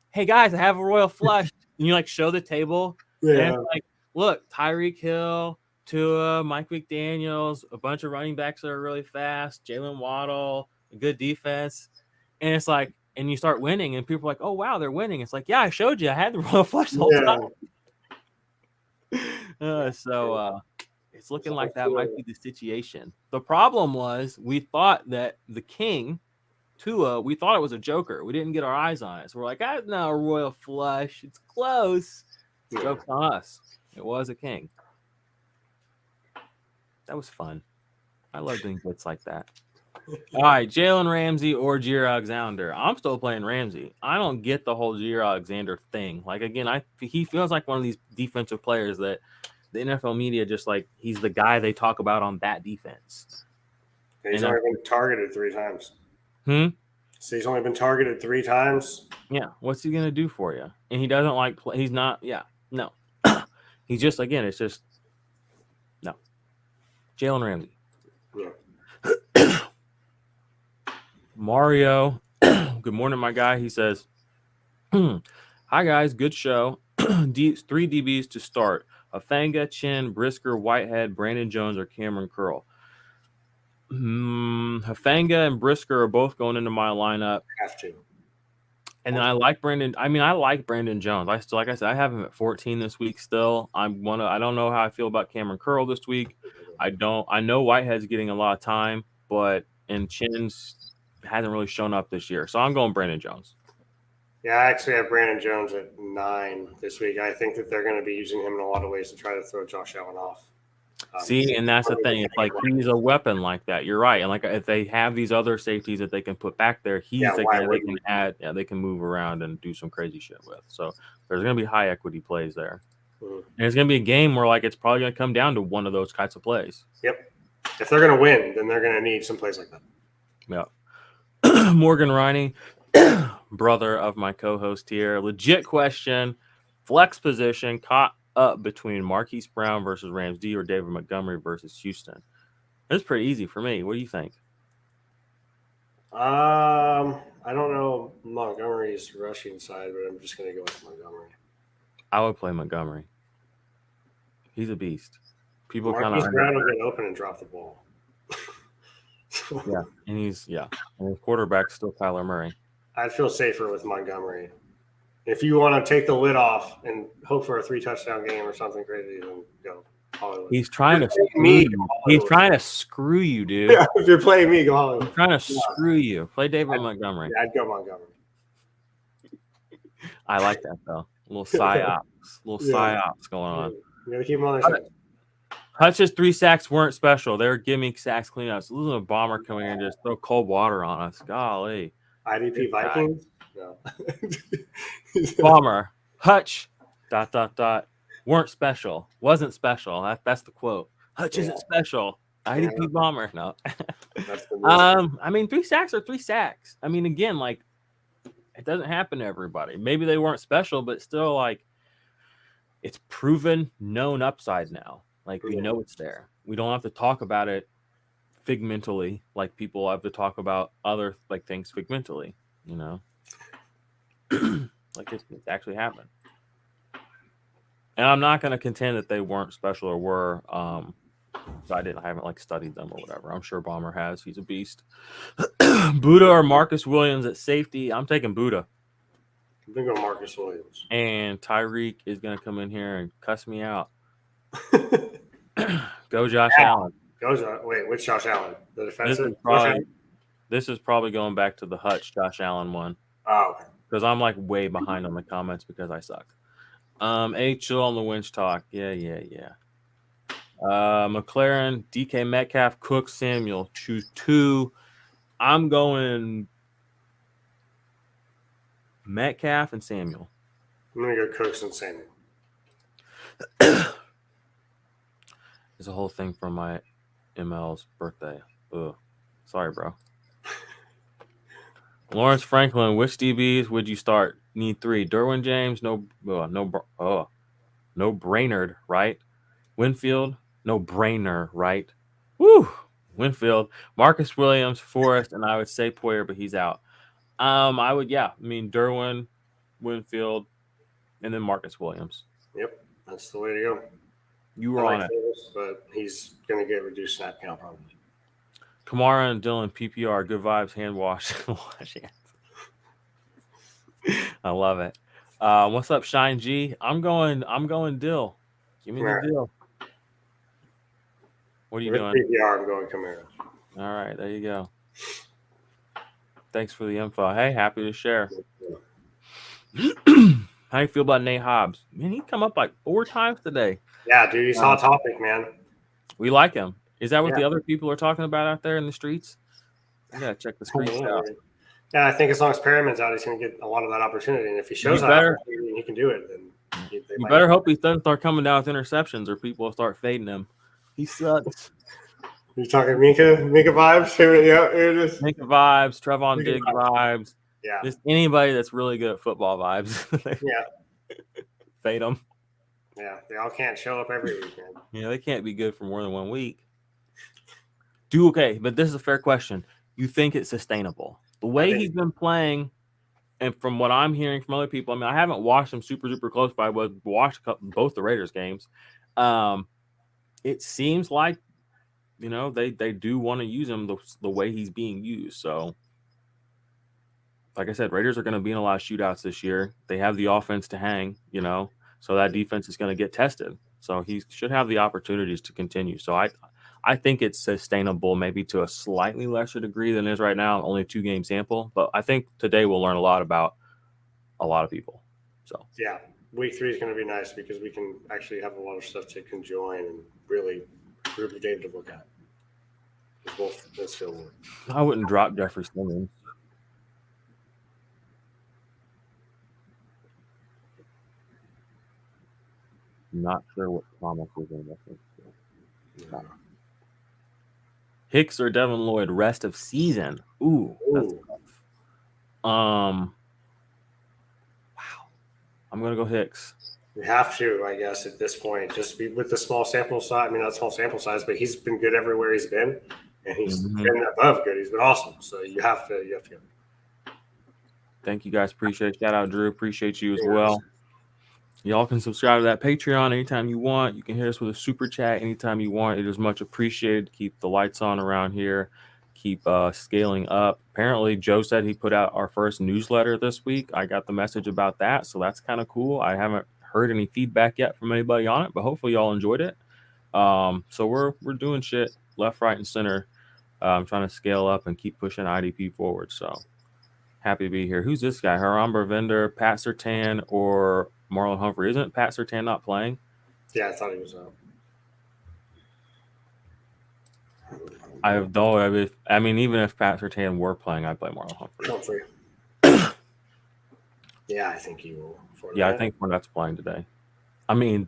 Speaker 1: Hey guys, I have a royal flush. And you like show the table. Yeah. And it's like, look, Tyreek Hill, Tua, Mike McDaniels, a bunch of running backs that are really fast, Jalen Waddle, a good defense. And it's like, and you start winning, and people are like, oh wow, they're winning. It's like, yeah, I showed you. I had the royal flush the whole time. So it's looking like that might be the situation. The problem was we thought that the king, Tua, we thought it was a joker. We didn't get our eyes on it. So we're like, that's not a royal flush. It's close. Joke's on us. It was a king. That was fun. I love doing bits like that. All right, Jalen Ramsey or Jair Alexander. I'm still playing Ramsey. I don't get the whole Jair Alexander thing. Like, again, he feels like one of these defensive players that the NFL media just like, he's the guy they talk about on that defense.
Speaker 2: He's only been targeted 3 times. So he's only been targeted 3 times.
Speaker 1: Yeah. What's he going to do for you? And he doesn't like play. He's not. Yeah. No. He's just, again, it's just, no. Jalen Ramsey.
Speaker 2: Yeah.
Speaker 1: Mario. Good morning, my guy. He says, hi, guys. Good show. 3 DBs to start. Afanga, Chin, Brisker, Whitehead, Brandon Jones, or Cameron Curl. Hafanga and Brisker are both going into my lineup.
Speaker 2: Have to.
Speaker 1: And then I like Brandon. I mean, I like Brandon Jones. I still, like I said, I have him at 14 this week still. I don't know how I feel about Cameron Curl this week. I know Whitehead's getting a lot of time, but Chin's hasn't really shown up this year. So I'm going Brandon Jones.
Speaker 2: Yeah, I actually have Brandon Jones at 9 this week. I think that they're going to be using him in a lot of ways to try to throw Josh Allen off.
Speaker 1: See, and that's the thing. It's like he's a weapon like that. You're right. And like if they have these other safeties that they can put back there, he's the guy they can add. Yeah, they can move around and do some crazy shit with. So there's going to be high equity plays there. Mm-hmm. And it's going to be a game where like it's probably going to come down to one of those kinds of plays.
Speaker 2: Yep. If they're going to win, then they're going to need some plays like that.
Speaker 1: Yeah. Morgan Riney, brother of my co-host here. Legit question. Flex position caught up between Marquise Brown versus Ramsey or David Montgomery versus Houston. It's pretty easy for me. What do you think?
Speaker 2: I don't know Montgomery's rushing side, but I'm just going to go with Montgomery.
Speaker 1: I would play Montgomery. He's a beast. People kind of
Speaker 2: Marquise Brown will get open and drop the ball.
Speaker 1: yeah, and he's and his quarterback's still Kyler Murray.
Speaker 2: I'd feel safer with Montgomery. If you want to take the lid off and hope for a 3-touchdown game or something crazy, then go Hollywood.
Speaker 1: He's trying to screw you. He's trying to screw you, dude.
Speaker 2: Yeah, if you're playing me, go Hollywood.
Speaker 1: He's trying to screw you. Play David Montgomery.
Speaker 2: Yeah, I'd go Montgomery.
Speaker 1: I like that though. A little psyops going on.
Speaker 2: You gotta keep him on their side.
Speaker 1: Hutch's 3 sacks weren't special. They were gimmick sacks cleanups. This is a bomber coming in and just throw cold water on us. Golly.
Speaker 2: IDP Vikings? No.
Speaker 1: Bomber. Hutch. ... Weren't special. Wasn't special. That's the quote. Hutch isn't special. IDP bomber. No. I mean, 3 sacks are 3 sacks. I mean, again, like, it doesn't happen to everybody. Maybe they weren't special, but still, like, it's proven known upside now. Like, we know it's there. We don't have to talk about it figmentally like people have to talk about other like things figmentally, you know. Like it's actually happened. And I'm not going to contend that they weren't special or were. So I haven't like studied them or whatever. I'm sure Bomber has. He's a beast. Buddha or Marcus Williams at safety. I'm taking Buddha.
Speaker 2: I'm going to go Marcus Williams.
Speaker 1: And Tyreek is going to come in here and cuss me out. Go Josh Allen.
Speaker 2: Wait, which Josh Allen? The defensive?
Speaker 1: This is probably going back to the Hutch Josh Allen one.
Speaker 2: Oh.
Speaker 1: Because I'm like way behind on the comments because I suck. Chill on the winch talk. Yeah. McLaren, DK Metcalf, Cook, Samuel. Choose 2. I'm going Metcalf and Samuel.
Speaker 2: I'm going to go Cooks and Samuel.
Speaker 1: There's a whole thing from my ML's birthday. Ugh. Sorry, bro. Lawrence Franklin, which DBs would you start? Need 3. Derwin James, no Brainerd, right? Winfield, no brainer, right? Woo! Winfield, Marcus Williams, Forrest, and I would say Poyer, but he's out. Derwin, Winfield, and then Marcus Williams.
Speaker 2: Yep, that's the way to go.
Speaker 1: You were on it.
Speaker 2: But he's going to get reduced snap count probably.
Speaker 1: Kamara and Dylan, PPR, good vibes, hand wash. I love it. What's up, Shine G? I'm going Dill. Give me the deal. What are you doing?
Speaker 2: PPR, I'm going Kamara.
Speaker 1: All right, there you go. Thanks for the info. Hey, happy to share. How do you feel about Nate Hobbs? Man, he come up like 4 times today.
Speaker 2: Yeah, dude, he's hot topic, man.
Speaker 1: We like him. Is that what the other people are talking about out there in the streets? I gotta check the streets out.
Speaker 2: Yeah, I think as long as Perriman's out, he's going to get a lot of that opportunity. And if he shows that opportunity and he can do it, then
Speaker 1: you better hope he doesn't start coming down with interceptions or people will start fading him. He sucks.
Speaker 2: You talking Mika vibes? Yeah, here it is.
Speaker 1: Mika vibes, Trevon Diggs vibes.
Speaker 2: Yeah.
Speaker 1: Just anybody that's really good at football vibes.
Speaker 2: Yeah.
Speaker 1: Fade them.
Speaker 2: Yeah, they all can't show up every weekend.
Speaker 1: Yeah, they can't be good for more than 1 week. Okay, but this is a fair question. You think it's sustainable? The way he's been playing, and from what I'm hearing from other people, I mean, I haven't watched him super close, but I watched both the Raiders games. It seems like, you know, they do want to use him the way he's being used. So, like I said, Raiders are going to be in a lot of shootouts this year. They have the offense to hang, you know, so that defense is going to get tested. So he should have the opportunities to continue. So I think it's sustainable, maybe to a slightly lesser degree than it is right now, only a 2-game sample. But I think today we'll learn a lot about a lot of people. So
Speaker 2: yeah, week 3 is going to be nice because we can actually have a lot of stuff to conjoin and really group of data to look at.
Speaker 1: I wouldn't drop Jeffrey Simmons. Not sure what Thomas is in reference to. Hicks or Devin Lloyd, rest of season. Ooh. That's tough. Wow. I'm going to go Hicks.
Speaker 2: We have to, I guess, at this point, just be with the small sample size. I mean, not small sample size, but he's been good everywhere he's been. and he's been above good. He's been awesome. So you have to go.
Speaker 1: Thank you guys. Appreciate it. Shout out Drew. Appreciate you as well. Y'all can subscribe to that Patreon anytime you want. You can hit us with a super chat anytime you want. It is much appreciated. Keep the lights on around here. Keep scaling up. Apparently, Joe said he put out our first newsletter this week. I got the message about that, so that's kind of cool. I haven't heard any feedback yet from anybody on it, but hopefully y'all enjoyed it. So we're doing shit left, right, and center. I'm trying to scale up and keep pushing IDP forward. So happy to be here. Who's this guy? Haram Barvinder, Pat Surtain, or Marlon Humphrey? Isn't Pat Surtain not playing?
Speaker 2: Yeah, I thought he was out.
Speaker 1: I have no. I mean, even if Pat Surtain were playing, I'd play Marlon Humphrey.
Speaker 2: Yeah, I think he will.
Speaker 1: Yeah, I think Fournette's playing today. I mean,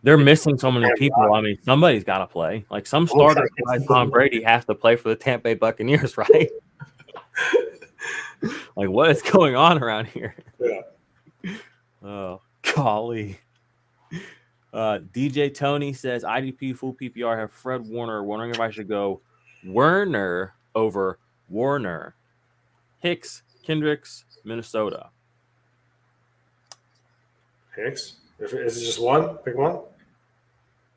Speaker 1: they're missing so many people. I mean, somebody's got to play. Like some starter besides Tom Brady has to play for the Tampa Bay Buccaneers, right? Like, what is going on around here?
Speaker 2: Yeah.
Speaker 1: Oh, golly. DJ Tony says IDP full PPR have Fred Warner. Wondering if I should go Werner over Warner. Hicks, Kendricks, Minnesota.
Speaker 2: Hicks? Is it just one? Pick one?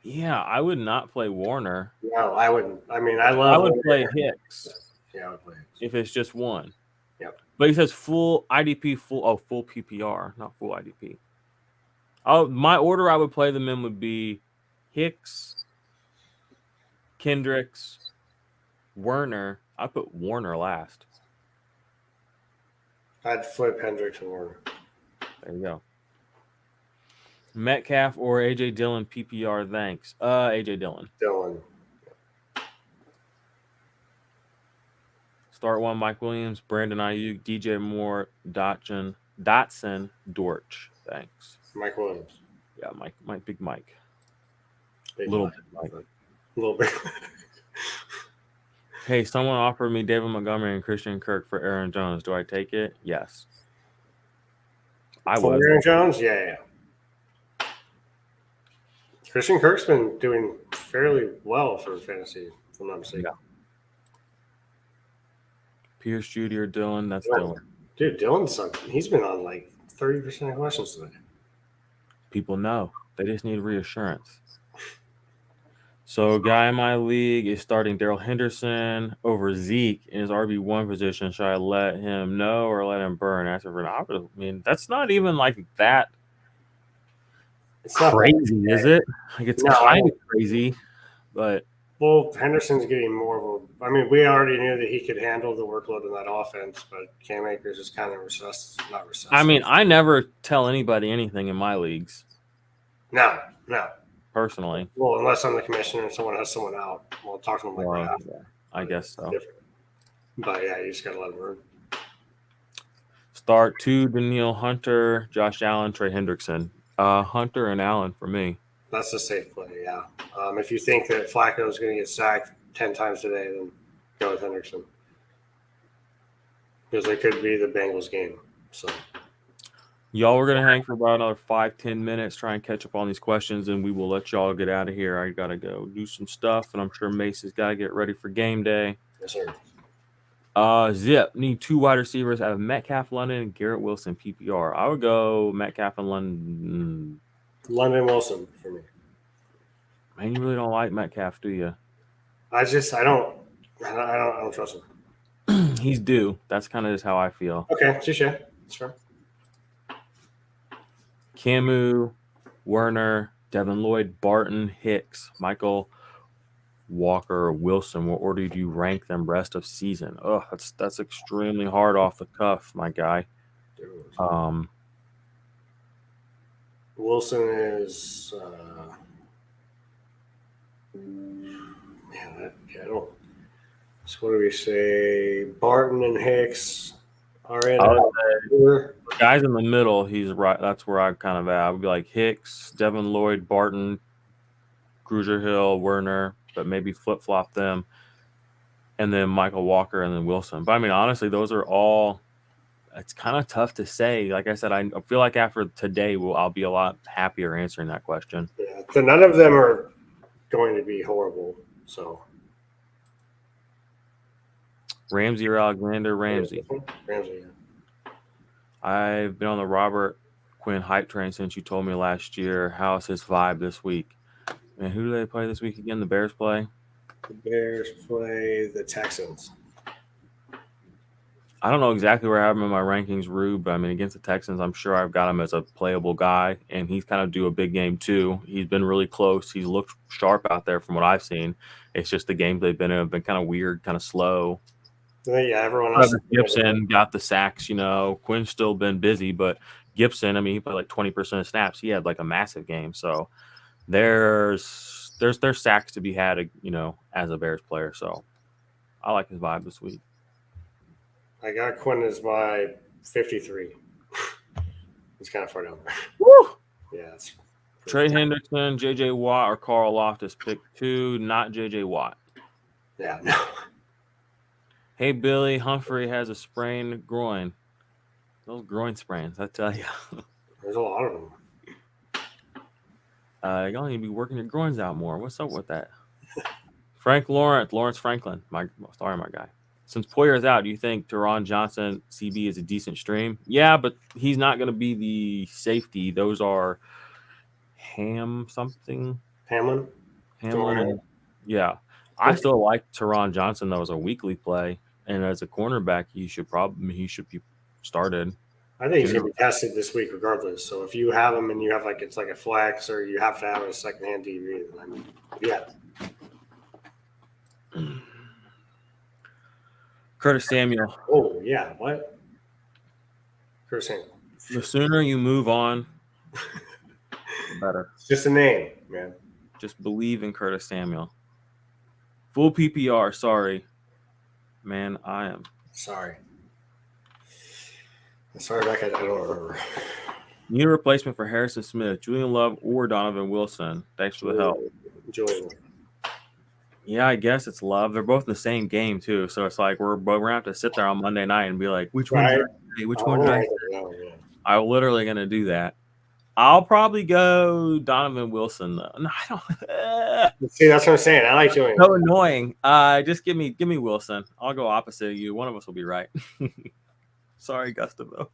Speaker 1: Yeah, I would not play Warner.
Speaker 2: No, I wouldn't. I mean,
Speaker 1: I would play Hicks.
Speaker 2: Yeah, I would play Hicks.
Speaker 1: If it's just one.
Speaker 2: Yep.
Speaker 1: But he says full IDP, full PPR, not full IDP. My order I would play them in would be Hicks, Kendricks, Werner. I put Warner last.
Speaker 2: I'd flip Hendricks and Warner.
Speaker 1: There you go. Metcalf or AJ Dillon PPR, thanks. AJ Dillon. Start one, Mike Williams, Brandon Ayuk, DJ Moore, Dotson, Dortch. Thanks.
Speaker 2: Mike Williams.
Speaker 1: Yeah, Big Mike.
Speaker 2: Big
Speaker 1: Little
Speaker 2: bit.
Speaker 1: Hey, someone offered me David Montgomery and Christian Kirk for Aaron Jones. Do I take it? Yes. I would.
Speaker 2: Aaron Jones? Yeah. Christian Kirk's been doing fairly well for fantasy, if I'm not mistaken.
Speaker 1: Yeah. Pierce, Judy, or Dylan? That's Dylan.
Speaker 2: Dude, Dylan's he's been on like 30% of questions today.
Speaker 1: People know. They just need reassurance. So, guy in my league is starting Darrell Henderson over Zeke in his RB1 position. Should I let him know or let him burn? I mean, that's not even like that
Speaker 2: it's
Speaker 1: crazy,
Speaker 2: not
Speaker 1: is it? Like it's kind of crazy, but
Speaker 2: Henderson's getting more of a. I mean, we already knew that he could handle the workload in that offense, but Cam Akers is kind of not resuscitated.
Speaker 1: I mean, I never tell anybody anything in my leagues.
Speaker 2: No.
Speaker 1: Personally.
Speaker 2: Well, unless I'm the commissioner and someone has someone out, we'll talk to them like that.
Speaker 1: Yeah, I guess so.
Speaker 2: But yeah, you just gotta let them run.
Speaker 1: Start 2, Daniil Hunter, Josh Allen, Trey Hendrickson. Hunter and Allen for me.
Speaker 2: That's a safe play, yeah. If you think that Flacco is going to get sacked 10 times today, then go with Hendrickson. Because it could be the Bengals game. So,
Speaker 1: y'all, we're going to hang for about another 5-10 minutes, try and catch up on these questions, and we will let y'all get out of here. I got to go do some stuff, and I'm sure Mace has got to get ready for game day.
Speaker 2: Yes, sir.
Speaker 1: Zip, need 2 wide receivers out of Metcalf, London, and Garrett Wilson, PPR. I would go Metcalf and London.
Speaker 2: London Wilson for me.
Speaker 1: Man, you really don't like Metcalf, do you?
Speaker 2: I don't trust him.
Speaker 1: He's due. That's kind of just how I feel.
Speaker 2: Okay, touche. That's fair.
Speaker 1: Camu, Werner, Devin Lloyd, Barton, Hicks, Michael, Walker, Wilson. What order do you rank them rest of season? Oh, that's extremely hard off the cuff, my guy.
Speaker 2: Wilson is I don't. So what do we say? Barton and Hicks are in.
Speaker 1: Guys in the middle, he's right. That's where I kind of at. I would be like Hicks, Devin Lloyd, Barton, Grugier Hill, Werner, but maybe flip-flop them, and then Michael Walker and then Wilson. But I mean, honestly, those are all. It's kind of tough to say. Like I said, I feel like after today, I'll be a lot happier answering that question.
Speaker 2: Yeah, so none of them are going to be horrible. So
Speaker 1: Ramsey or Alexander? Ramsey.
Speaker 2: Ramsey.
Speaker 1: I've been on the Robert Quinn hype train since you told me last year. How's his vibe this week? And who do they play this week again? The Bears play?
Speaker 2: The Bears play the Texans.
Speaker 1: I don't know exactly where I have him in my rankings, Rube, but I mean, against the Texans, I'm sure I've got him as a playable guy, and he's kind of due a big game too. He's been really close. He's looked sharp out there from what I've seen. It's just the games they've been in have been kind of weird, kind of slow.
Speaker 2: Yeah, everyone else.
Speaker 1: Gibson got the sacks. Quinn's still been busy, but Gibson, I mean, he played like 20% of snaps. He had like a massive game. So there's sacks to be had, as a Bears player. So I like his vibe this week.
Speaker 2: I got Quinn as my 53. He's kind of far down there.
Speaker 1: Woo!
Speaker 2: Yeah.
Speaker 1: Trey Hendrickson, J.J. Watt, or Carl Loftus pick 2, not J.J. Watt.
Speaker 2: Yeah, no.
Speaker 1: Hey, Billy, Humphrey has a sprained groin. Those groin sprains, I tell you.
Speaker 2: There's a lot of them.
Speaker 1: Y'all need to be working your groins out more. What's up with that? Lawrence Franklin, my guy. Since Poyer's out, do you think Teron Johnson CB is a decent stream? Yeah, but he's not going to be the safety. Those are Hamlin. Yeah. I still like Teron Johnson though as a weekly play, and as a cornerback, he should be started.
Speaker 2: I think he's going to be tested this week regardless. So if you have him and you have it's like a flex, or you have to have a second-hand DB, I mean, yeah.
Speaker 1: Curtis Samuel.
Speaker 2: Oh yeah, what? Curtis Samuel.
Speaker 1: The sooner you move on, the better.
Speaker 2: It's just a name, man.
Speaker 1: Just believe in Curtis Samuel. Full PPR, sorry. Man, I am.
Speaker 2: Sorry, Beck, I don't remember.
Speaker 1: Need a replacement for Harrison Smith, Julian Love, or Donovan Wilson. Thanks for the help.
Speaker 2: Julian.
Speaker 1: Yeah, I guess it's Love. They're both in the same game, too. So it's like we're going to have to sit there on Monday night and be like, which one? I'm literally going to do that. I'll probably go Donovan Wilson, though. No, I
Speaker 2: don't. See, that's what I'm saying. I like Julian.
Speaker 1: So annoying. Just give me Wilson. I'll go opposite of you. One of us will be right. Sorry, Gustavo.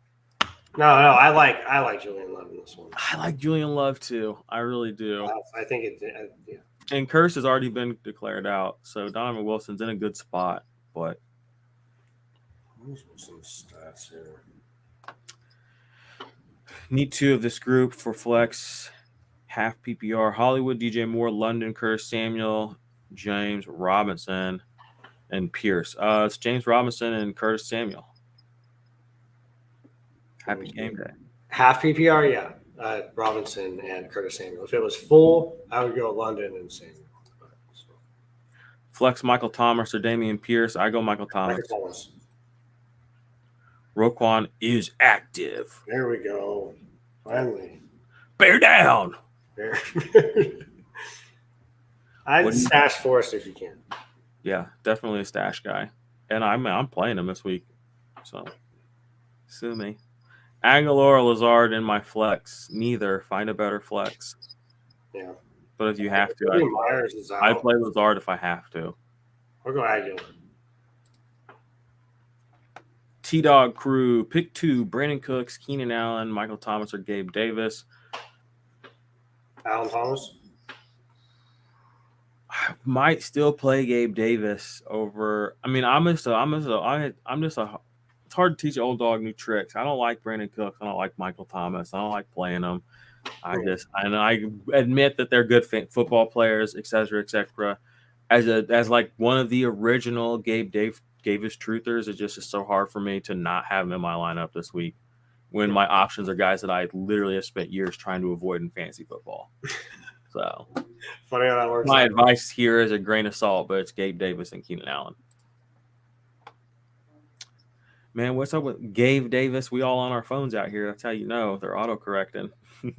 Speaker 2: No, I like Julian Love in this one.
Speaker 1: I like Julian Love, too. I really do.
Speaker 2: I think it yeah.
Speaker 1: And Curse has already been declared out, so Donovan Wilson's in a good spot. But
Speaker 2: some stats here.
Speaker 1: Need 2 of this group for flex, half PPR. Hollywood, DJ Moore, London, Curse, Samuel, James Robinson, and Pierce. It's James Robinson and Curtis Samuel. Happy game day.
Speaker 2: Half PPR, yeah. Robinson and Curtis Samuel. If it was full, I would go London and Samuel.
Speaker 1: Flex Michael Thomas or Damian Pierce. I go Michael Thomas. Roquan is active.
Speaker 2: There we go. Finally.
Speaker 1: Bear down.
Speaker 2: I'd stash Forrest if you can.
Speaker 1: Yeah, definitely a stash guy. And I'm playing him this week. So sue me. Aguilar, Lazard, and my flex. Neither. Find a better flex.
Speaker 2: Yeah.
Speaker 1: But if you have to, I play Lazard if I have to.
Speaker 2: I'll go Aguilar.
Speaker 1: T-Dog Crew. Pick 2. Brandon Cooks, Keenan Allen, Michael Thomas, or Gabe Davis.
Speaker 2: Allen Thomas?
Speaker 1: I might still play Gabe Davis over. I mean, it's hard to teach old dog new tricks. I don't like Brandon Cooks. I don't like Michael Thomas. I don't like playing them. I admit that they're good football players, et cetera, et cetera. As like one of the original Gabe Davis truthers, it just is so hard for me to not have him in my lineup this week when my options are guys that I literally have spent years trying to avoid in fantasy football. So
Speaker 2: funny how that works.
Speaker 1: My advice here is a grain of salt, but it's Gabe Davis and Keenan Allen. Man, what's up with Gabe Davis? We all on our phones out here. That's how you know they're auto-correcting. Do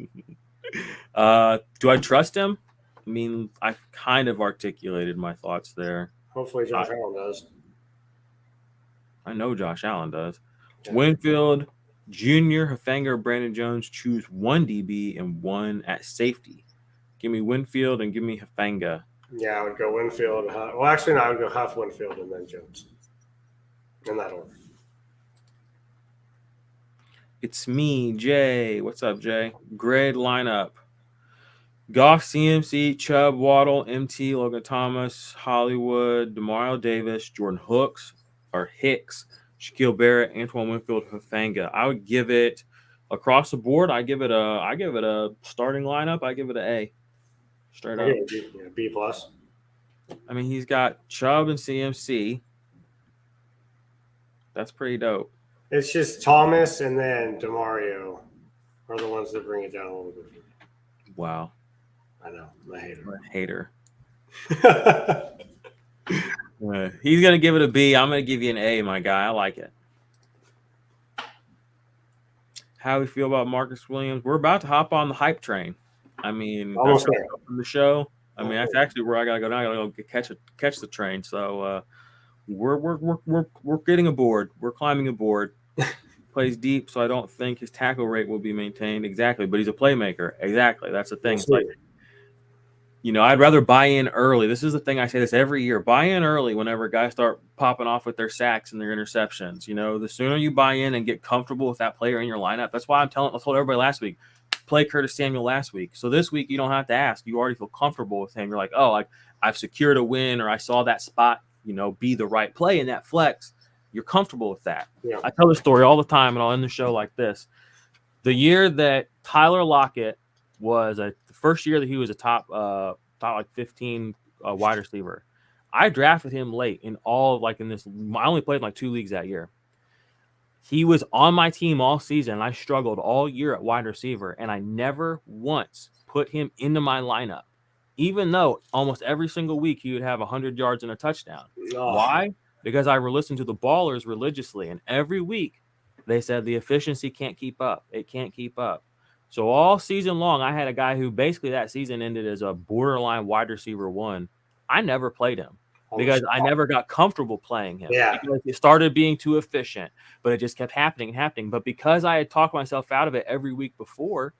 Speaker 1: I trust him? I mean, I've kind of articulated my thoughts there.
Speaker 2: Hopefully Josh Allen does.
Speaker 1: I know Josh Allen does. Yeah. Winfield, Junior, Hufanga, Brandon Jones. Choose 1 DB and 1 at safety. Give me Winfield and give me Hufanga.
Speaker 2: Yeah, I would go Winfield. Well, actually, no, I would go Huff, Winfield, and then Jones. In that order.
Speaker 1: It's me, Jay. What's up, Jay? Grade lineup. Goff, CMC, Chubb, Waddle, MT, Logan Thomas, Hollywood, Demario Davis, Jordan Hicks, Shaquille Barrett, Antoine Winfield, Hufanga. I would give it across the board. I give it a starting lineup. I give it an A. Straight up.
Speaker 2: B plus.
Speaker 1: I mean, he's got Chubb and CMC. That's pretty dope.
Speaker 2: It's just Thomas and then Demario are the ones that bring it down a little bit.
Speaker 1: Wow.
Speaker 2: I know. I'm a hater.
Speaker 1: I'm a hater. He's going to give it a B. I'm going to give you an A, my guy. I like it. How we feel about Marcus Williams? We're about to hop on the hype train. I mean,
Speaker 2: almost there
Speaker 1: from the show. I mean, that's actually where I gotta go now. I gotta go catch the train. So we're getting aboard. We're climbing aboard. Plays deep, so I don't think his tackle rate will be maintained exactly. But he's a playmaker. Exactly, that's the thing. It's like, you know, I'd rather buy in early. This is the thing I say this every year. Buy in early whenever guys start popping off with their sacks and their interceptions. You know, the sooner you buy in and get comfortable with that player in your lineup. That's why I told everybody last week, play Curtis Samuel last week. So this week you don't have to ask. You already feel comfortable with him. You're like, oh, I've secured a win, or I saw that spot, you know, be the right play in that flex. You're comfortable with that.
Speaker 2: Yeah.
Speaker 1: I tell this story all the time, and I'll end the show like this. The year that Tyler Lockett was the first year that he was a top 15 wide receiver, I drafted him late in all in this. I only played in like 2 leagues that year. He was on my team all season, and I struggled all year at wide receiver, and I never once put him into my lineup, even though almost every single week he would have 100 yards and a touchdown. Oh. Why? Because I listened to the ballers religiously, and every week they said the efficiency can't keep up. It can't keep up. So all season long, I had a guy who basically that season ended as a borderline wide receiver 1. I never played him because I never got comfortable playing him.
Speaker 2: Yeah.
Speaker 1: Because it started being too efficient, but it just kept happening. But because I had talked myself out of it every week before,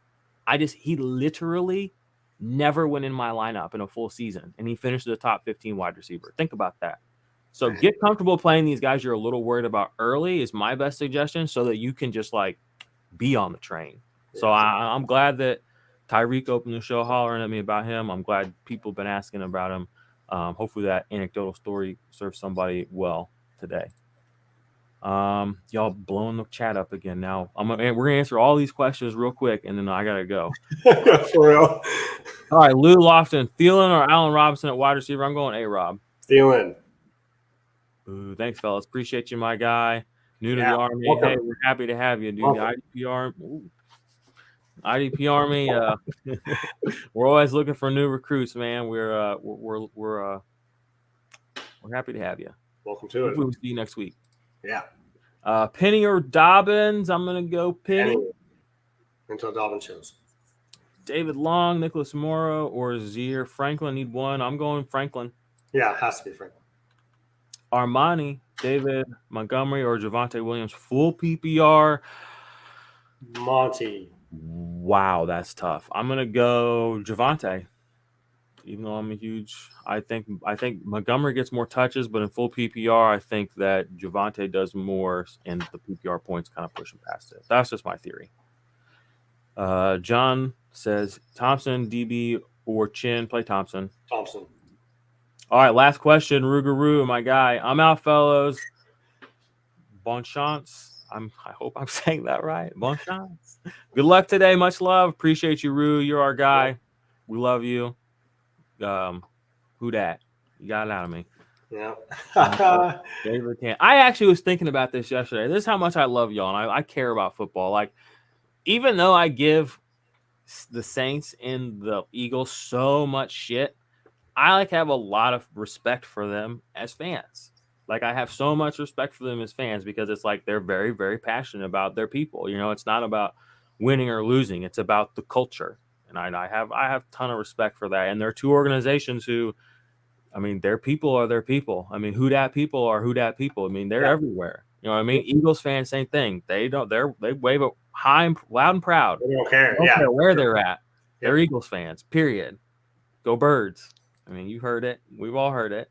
Speaker 1: he literally never went in my lineup in a full season, and he finished as a top 15 wide receiver. Think about that. So get comfortable playing these guys you're a little worried about early is my best suggestion, so that you can just be on the train. Yeah. So I'm glad that Tyreek opened the show hollering at me about him. I'm glad people have been asking about him. Hopefully that anecdotal story serves somebody well today. Y'all blowing the chat up again now. We're gonna answer all these questions real quick, and then I gotta go.
Speaker 2: For real.
Speaker 1: All right, Lou Lofton, Thielen or Allen Robinson at wide receiver? I'm going A-Rob.
Speaker 2: Thielen.
Speaker 1: Ooh, thanks, fellas. Appreciate you, my guy. New to the Army. Welcome. Hey, we're happy to have you, dude. IDP Army. We're always looking for new recruits, man. We're happy to have you.
Speaker 2: Welcome to it.
Speaker 1: We'll see you next week.
Speaker 2: Yeah.
Speaker 1: Penny or Dobbins? I'm gonna go Penny.
Speaker 2: Until Dobbins shows.
Speaker 1: David Long, Nicholas Morrow, or Zier Franklin need one. I'm going Franklin.
Speaker 2: Yeah, it has to be Franklin.
Speaker 1: Armani, David Montgomery, or Javonte Williams, full PPR.
Speaker 2: Monty.
Speaker 1: Wow, that's tough. I'm gonna go Javonte. Even though I'm a huge, I think Montgomery gets more touches, but in full PPR, I think that Javonte does more, and the PPR points kind of push him past it. That's just my theory. John says Thompson, DB, or Chin. Play Thompson.
Speaker 2: Thompson.
Speaker 1: All right, last question, Rougarou, my guy. I'm out, fellows. Bon chance. I hope I'm saying that right. Bon chance. Good luck today. Much love. Appreciate you, Rue. You're our guy. Yeah. We love you. Who dat? You got it out of me.
Speaker 2: Yeah.
Speaker 1: David can. I actually was thinking about this yesterday. This is how much I love y'all, and I care about football. Even though I give the Saints and the Eagles so much shit, I have a lot of respect for them as fans. I have so much respect for them as fans because it's they're very, very passionate about their people. You know, it's not about winning or losing. It's about the culture. And I have a ton of respect for that. And there are two organizations who, I mean, their people are their people. I mean, who dat people are who dat people. I mean, they're everywhere. You know what I mean? Eagles fans, same thing. They wave it high and loud and proud.
Speaker 2: They don't care.
Speaker 1: They don't care where they're at. They're Eagles fans, period. Go Birds. I mean, you heard it. We've all heard it.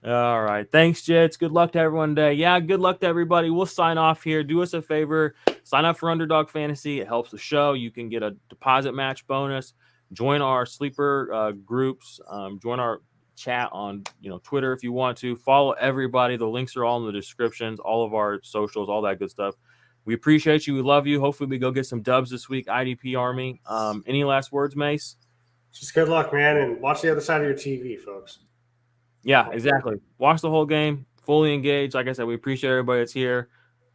Speaker 1: All right. Thanks, Jits. Good luck to everyone today. Yeah, good luck to everybody. We'll sign off here. Do us a favor. Sign up for Underdog Fantasy. It helps the show. You can get a deposit match bonus. Join our sleeper groups. Join our chat on Twitter if you want to. Follow everybody. The links are all in the descriptions. All of our socials, all that good stuff. We appreciate you. We love you. Hopefully we go get some dubs this week. IDP Army. Any last words, Mace?
Speaker 2: Just good luck, man, and watch the other side of your TV, folks.
Speaker 1: Yeah, exactly. Watch the whole game, fully engaged. Like I said, we appreciate everybody that's here.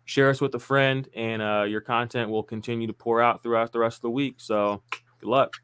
Speaker 1: Share us with a friend, and your content will continue to pour out throughout the rest of the week. So, good luck.